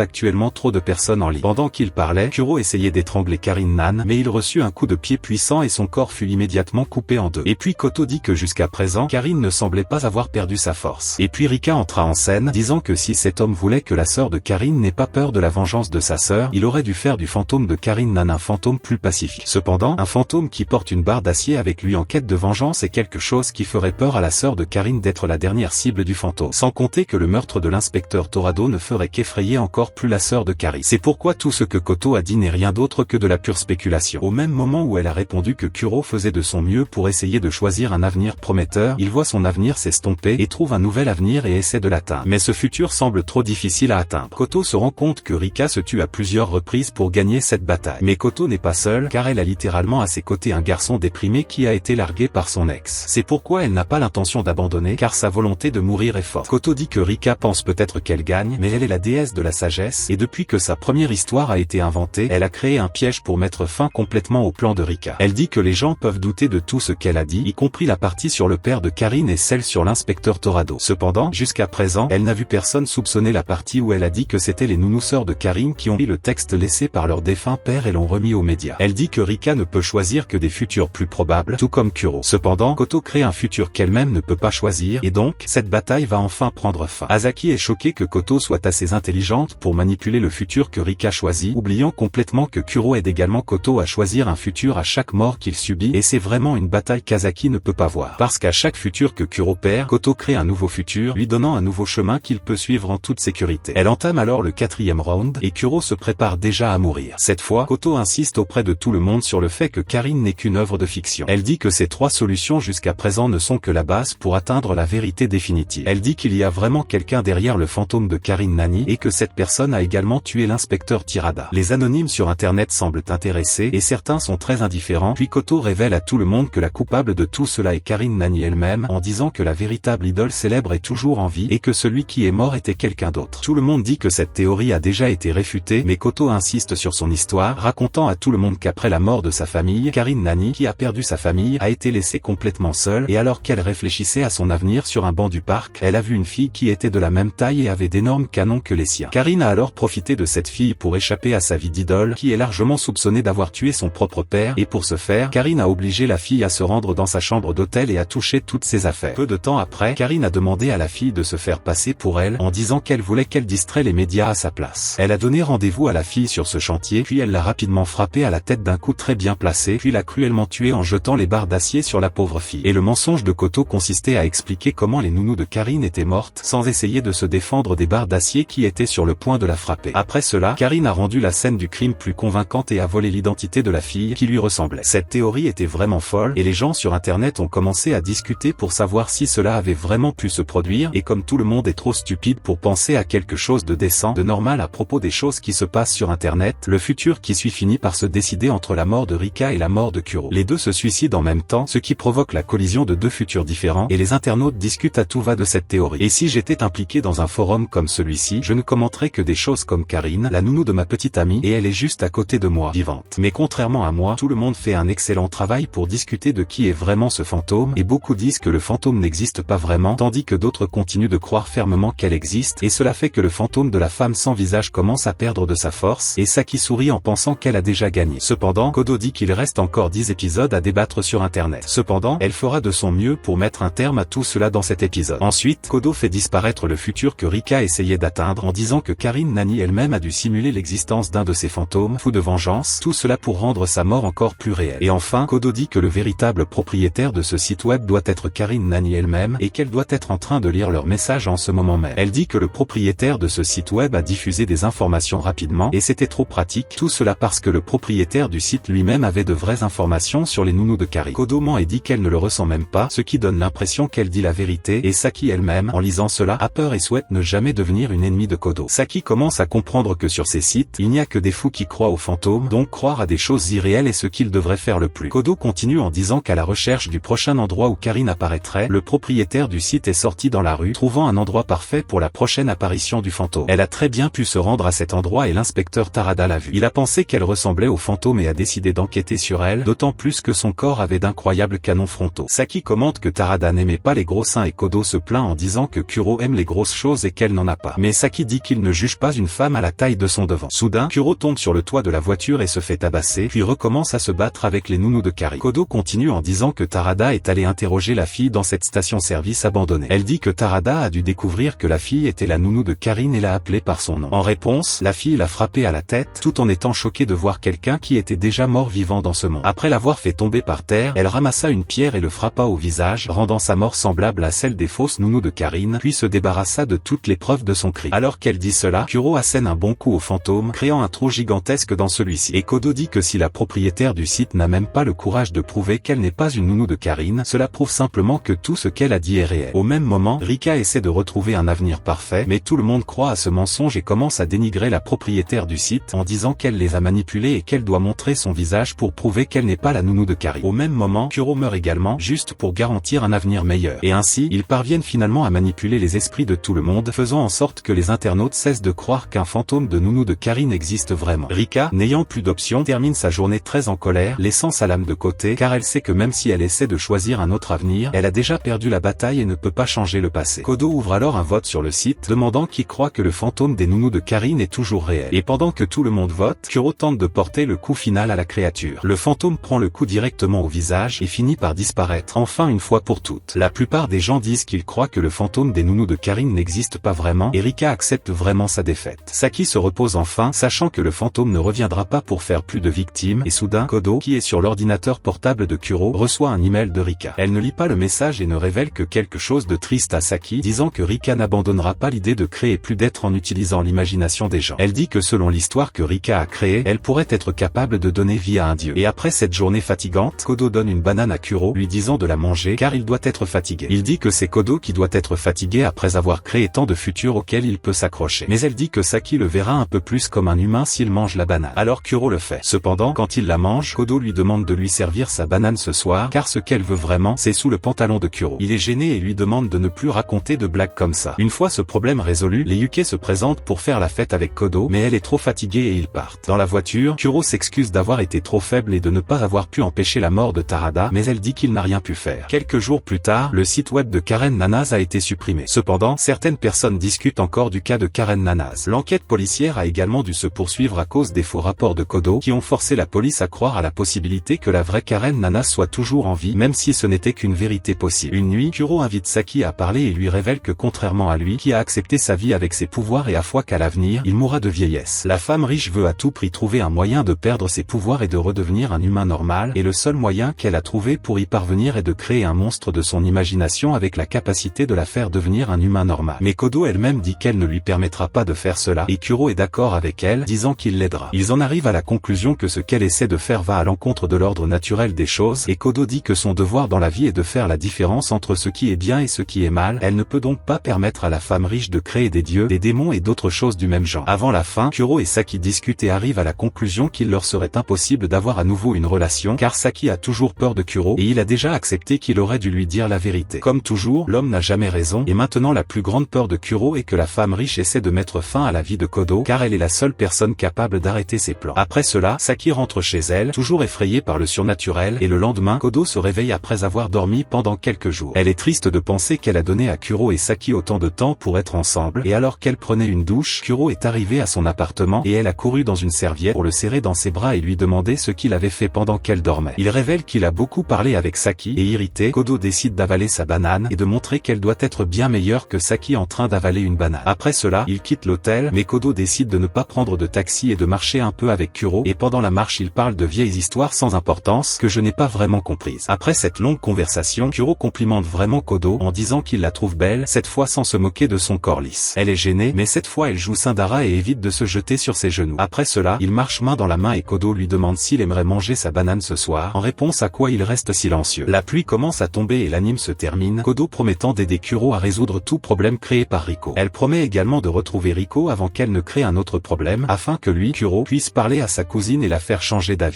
actuellement trop de personnes en ligne. Pendant qu'il parlait, Kuro essayait d'étrangler Karin Nan, mais il reçut un coup de pied puissant et son corps fut immédiatement coupé en deux. Et puis Koto dit que jusqu'à présent, Karin ne semblait pas avoir perdu sa force. Et puis Rika entra en scène, disant que si cet homme voulait que la sœur de Karin n'ait pas peur de la vengeance de sa sœur, il aurait dû faire du fantôme de Karin Nan un fantôme plus pacifique. Cependant, un fantôme qui porte une barre d'acier avec lui en quête de vengeance est quelque chose qui ferait peur à la sœur de Karin d'être la dernière cible du fantôme. Sans compter que le meurtre de l'inspecteur Torado ne ferait qu'effrayer encore plus la sœur de Karin. C'est pourquoi tout ce que Koto a dit n'est rien d'autre que de la pure spéculation. Au même moment où elle a répondu que Kuro faisait de son mieux pour essayer de choisir un avenir prometteur, il voit son avenir s'estomper et trouve un nouvel avenir et essaie de l'atteindre. Mais ce futur semble trop difficile à atteindre. Koto se rend compte que Rika se tue à plusieurs reprises pour gagner cette bataille. Mais Koto n'est pas seule car elle a littéralement à ses côtés un garçon déprimé qui a été largué par son ex. C'est pourquoi elle n'a pas l'intention d'abandonner car sa volonté de mourir est forte. Koto dit que Rika pense peut-être qu'elle gagne, mais elle est la déesse de la sagesse et depuis que sa première histoire a été inventée, elle a créé un piège pour mettre fin complètement au plan de Rika. Elle dit que les gens peuvent douter de tout ce qu'elle a dit, y compris la partie sur le père de Karin et celle sur l'inspecteur Torado. Cependant, jusqu'à présent, elle n'a vu personne soupçonner la partie où elle a dit que c'était les nounous-sœurs de Karin qui ont pris le texte laissé par leur défunt père et l'ont remis aux médias. Elle dit que Rika ne peut choisir que des futurs plus probables, tout comme Kuro. Cependant, Koto crée un futur qu'elle-même ne peut pas choisir, et donc, cette bataille va enfin prendre fin. Azaki est choquée que Koto soit assez intelligente pour manipuler le futur que Rika choisit, oubliant complètement que Kuro aide également Koto à choisir un futur à chaque mort qu'il subit, et c'est vraiment une bataille qu'Azaki ne peut pas voir. Parce qu'à chaque futur que Kuro perd, Koto crée un nouveau futur, lui donnant un nouveau chemin qu'il peut suivre en toute sécurité. Elle entame alors le 4e round, et Kuro se prépare déjà à mourir. Cette fois, Koto insiste auprès de tout le monde sur le fait que Karin n'est qu'une œuvre de fiction. Elle dit que ces 3 solutions jusqu'à présent ne sont que la base pour atteindre la vérité définitive. Elle dit qu'il y a vraiment quelqu'un derrière le fantôme de Karin Nani, et que cette personne a également tué l'inspecteur Tirada. Les anonymes sur internet semblent intéressés, et certains sont très indifférents, puis Koto révèle à tout le monde que la coupable de tout cela est Karin Nani elle-même, en disant que la véritable idole célèbre est toujours en vie, et que celui qui est mort était quelqu'un d'autre. Tout le monde dit que cette théorie a déjà été réfutée, mais Koto insiste sur son histoire, racontant à tout le monde qu'après la mort de sa famille, Karin Nani, qui a perdu sa famille, a été laissée complètement seule, et alors qu'elle réfléchissait à son avenir sur un banc du parc, elle a vu une fille qui était de la même taille et avait d'énormes canons que les siens. Karin a alors profité de cette fille pour échapper à sa vie d'idole, qui est largement soupçonnée d'avoir tué son propre père, et pour ce faire, Karin a obligé la fille à se rendre dans sa chambre d'hôtel et à toucher toutes ses affaires. Peu de temps après, Karin a demandé à la fille de se faire passer pour elle, en disant qu'elle voulait qu'elle distrait les médias à sa place. Elle a donné rendez-vous à la fille sur ce chantier, puis elle l'a rapidement frappée à la tête d'un coup très bien placé, puis l'a cruellement tuée en jetant les barres d'acier sur la pauvre fille. Et le mensonge de Koto consistait à expliquer comment les nounous de Karin étaient mortes, sans essayer de se défendre des barres d'acier qui étaient sur le point de la frapper. Après cela, Karin a rendu la scène du crime plus convaincante et a volé l'identité de la fille qui lui ressemblait. Cette théorie était vraiment folle, et les gens sur internet ont commencé à discuter pour savoir si cela avait vraiment pu se produire, et comme tout le monde est trop stupide pour penser à quelque chose de décent, de normal à propos des choses qui se passent sur internet, le futur qui suit finit par se décider entre la mort de Rika et la mort de Kuro. Les deux se suicident en même temps, ce qui provoque la collision de deux futurs différents, et les internautes discutent à tout va de cette théorie. Et si j'étais impliqué dans un forum comme celui-ci, je ne commenterais que des choses comme Karin, la nounou de ma petite amie, et elle est juste à côté de moi, vivante. Mais contrairement à moi, tout le monde fait un excellent travail pour discuter de qui est vraiment ce fantôme, et beaucoup disent que le fantôme n'existe pas vraiment, tandis que d'autres continuent de croire fermement qu'elle existe, et cela fait que le fantôme de la femme sans visage commence à perdre de sa force, et Saki sourit en pensant qu'elle a déjà gagné. Cependant, Kodo dit qu'il reste encore 10 épisodes à débattre sur internet. Cependant, elle fera de son mieux pour mettre un terme à tout cela dans cet épisode. Ensuite, Kodo fait disparaître le futur que Rika essayait d'atteindre en disant que Karin Nani elle-même a dû simuler l'existence d'un de ses fantômes, fou de vengeance, tout cela pour rendre sa mort encore plus réelle. Et enfin, Kodo dit que le véritable propriétaire de ce site web doit être Karin Nani elle-même, et qu'elle doit être en train de lire leur message en ce moment même. Elle dit que le propriétaire de ce site web a diffusé des informations rapidement, et c'était trop pratique, tout cela parce que le propriétaire du site lui-même avait de vraies informations sur les nounous de Karin. Kodo ment et dit qu'elle ne le ressent même pas, ce qui donne l'impression qu'elle dit la vérité, et Saki elle-même, en lisant cela, a peur et souhaite ne jamais devenir une ennemie de Kodo. Saki commence à comprendre que sur ces sites, il n'y a que des fous qui croient aux fantômes, donc croire à des choses irréelles est ce qu'il devrait faire le plus. Kodo continue en disant qu'à la recherche du prochain endroit où Karin apparaîtrait, le propriétaire du site est sorti dans la rue, trouvant un endroit parfait pour la prochaine apparition du fantôme. Elle a très bien pu se rendre à cet endroit et l'inspecteur Tarada l'a vu. Il a pensé qu'elle ressemblait au fantôme et a décidé d'enquêter sur elle, d'autant plus que son corps corps avait d'incroyables canons frontaux. Saki commente que Tarada n'aimait pas les gros seins et Kodo se plaint en disant que Kuro aime les grosses choses et qu'elle n'en a pas. Mais Saki dit qu'il ne juge pas une femme à la taille de son devant. Soudain, Kuro tombe sur le toit de la voiture et se fait tabasser, puis recommence à se battre avec les nounous de Karin. Kodo continue en disant que Tarada est allé interroger la fille dans cette station-service abandonnée. Elle dit que Tarada a dû découvrir que la fille était la nounou de Karin et l'a appelée par son nom. En réponse, la fille l'a frappée à la tête, tout en étant choquée de voir quelqu'un qui était déjà mort vivant dans ce monde. Après l'avoir fait tomber par terre, elle ramassa une pierre et le frappa au visage, rendant sa mort semblable à celle des fausses nounous de Karin, puis se débarrassa de toutes les preuves de son crime. Alors qu'elle dit cela, Kuro assène un bon coup au fantôme, créant un trou gigantesque dans celui-ci. Et Kodo dit que si la propriétaire du site n'a même pas le courage de prouver qu'elle n'est pas une nounou de Karin, cela prouve simplement que tout ce qu'elle a dit est réel. Au même moment, Rika essaie de retrouver un avenir parfait, mais tout le monde croit à ce mensonge et commence à dénigrer la propriétaire du site en disant qu'elle les a manipulés et qu'elle doit montrer son visage pour prouver qu'elle n'est pas la nounou de Karin. Au même moment, Kuro meurt également, juste pour garantir un avenir meilleur. Et ainsi, ils parviennent finalement à manipuler les esprits de tout le monde, faisant en sorte que les internautes cessent de croire qu'un fantôme de nounou de Karin existe vraiment. Rika, n'ayant plus d'option, termine sa journée très en colère, laissant sa lame de côté, car elle sait que même si elle essaie de choisir un autre avenir, elle a déjà perdu la bataille et ne peut pas changer le passé. Kodo ouvre alors un vote sur le site, demandant qui croit que le fantôme des nounous de Karin est toujours réel. Et pendant que tout le monde vote, Kuro tente de porter le coup final à la créature. Le fantôme prend le coup directement au visage et finit par disparaître, enfin une fois pour toutes. La plupart des gens disent qu'ils croient que le fantôme des nounous de Karin n'existe pas vraiment, et Rika accepte vraiment sa défaite. Saki se repose enfin, sachant que le fantôme ne reviendra pas pour faire plus de victimes, et soudain, Kodo, qui est sur l'ordinateur portable de Kuro, reçoit un email de Rika. Elle ne lit pas le message et ne révèle que quelque chose de triste à Saki, disant que Rika n'abandonnera pas l'idée de créer plus d'êtres en utilisant l'imagination des gens. Elle dit que selon l'histoire que Rika a créée, elle pourrait être capable de donner vie à un dieu. Et après cette journée fatigante, Kodo donne une banane à Kuro, lui disant de la manger car il doit être fatigué. Il dit que c'est Kodo qui doit être fatigué après avoir créé tant de futurs auxquels il peut s'accrocher. Mais elle dit que Saki le verra un peu plus comme un humain s'il mange la banane. Alors Kuro le fait. Cependant, quand il la mange, Kodo lui demande de lui servir sa banane ce soir, car ce qu'elle veut vraiment, c'est sous le pantalon de Kuro. Il est gêné et lui demande de ne plus raconter de blagues comme ça. Une fois ce problème résolu, les Yuke se présentent pour faire la fête avec Kodo, mais elle est trop fatiguée et ils partent. Dans la voiture, Kuro s'excuse d'avoir été trop faible et de ne pas avoir pu empêcher la mort de Tarada, mais elle dit qu'il n'a rien pu faire. Quelques jours plus tard, le site web de Karen Nanaz a été supprimé. Cependant, certaines personnes discutent encore du cas de Karen Nanaz. L'enquête policière a également dû se poursuivre à cause des faux rapports de Kodo qui ont forcé la police à croire à la possibilité que la vraie Karen Nanaz soit toujours en vie, même si ce n'était qu'une vérité possible. Une nuit, Kuro invite Saki à parler et lui révèle que contrairement à lui, qui a accepté sa vie avec ses pouvoirs et a foi qu'à l'avenir, il mourra de vieillesse. La femme riche veut à tout prix trouver un moyen de perdre ses pouvoirs et de redevenir un humain normal, et le seul moyen qu'elle a trouvé pour y parvenir est de créer un monstre de son imagination avec la capacité de la faire devenir un humain normal. Mais Kodo elle-même dit qu'elle ne lui permettra pas de faire cela, et Kuro est d'accord avec elle, disant qu'il l'aidera. Ils en arrivent à la conclusion que ce qu'elle essaie de faire va à l'encontre de l'ordre naturel des choses, et Kodo dit que son devoir dans la vie est de faire la différence entre ce qui est bien et ce qui est mal. Elle ne peut donc pas permettre à la femme riche de créer des dieux, des démons et d'autres choses du même genre. Avant la fin, Kuro et Saki discutent et arrivent à la conclusion qu'il leur serait impossible d'avoir à nouveau une relation, car Saki a toujours peur de Kuro, et il a déjà accepté qu'il aurait dû lui dire la vérité. Comme toujours, l'homme n'a jamais raison, et maintenant la plus grande peur de Kuro est que la femme riche essaie de mettre fin à la vie de Kodo, car elle est la seule personne capable d'arrêter ses plans. Après cela, Saki rentre chez elle, toujours effrayée par le surnaturel, et le lendemain, Kodo se réveille après avoir dormi pendant quelques jours. Elle est triste de penser qu'elle a donné à Kuro et Saki autant de temps pour être ensemble, et alors qu'elle prenait une douche, Kuro est arrivé à son appartement, et elle a couru dans une serviette pour le serrer dans ses bras et lui demander ce qu'il avait fait pendant qu'elle dormait. Il révèle qu'il a beaucoup parlé avec Saki, et irrité, Kodo décide d'avaler sa banane, et de montrer qu'elle doit être bien meilleure que Saki en train d'avaler une banane. Après cela, il quitte l'hôtel, mais Kodo décide de ne pas prendre de taxi et de marcher un peu avec Kuro, et pendant la marche il parle de vieilles histoires sans importance, que je n'ai pas vraiment comprises. Après cette longue conversation, Kuro complimente vraiment Kodo, en disant qu'il la trouve belle, cette fois sans se moquer de son corps lisse. Elle est gênée, mais cette fois elle joue Syndara et évite de se jeter sur ses genoux. Après cela, il marche main dans la main et Kodo lui demande s'il aimerait manger sa banane ce soir, en réponse à quoi il reste silencieux. La pluie commence à tomber et l'anime se termine, Kodo promettant d'aider Kuro à résoudre tout problème créé par Riko. Elle promet également de retrouver Riko avant qu'elle ne crée un autre problème, afin que lui, Kuro, puisse parler à sa cousine et la faire changer d'avis.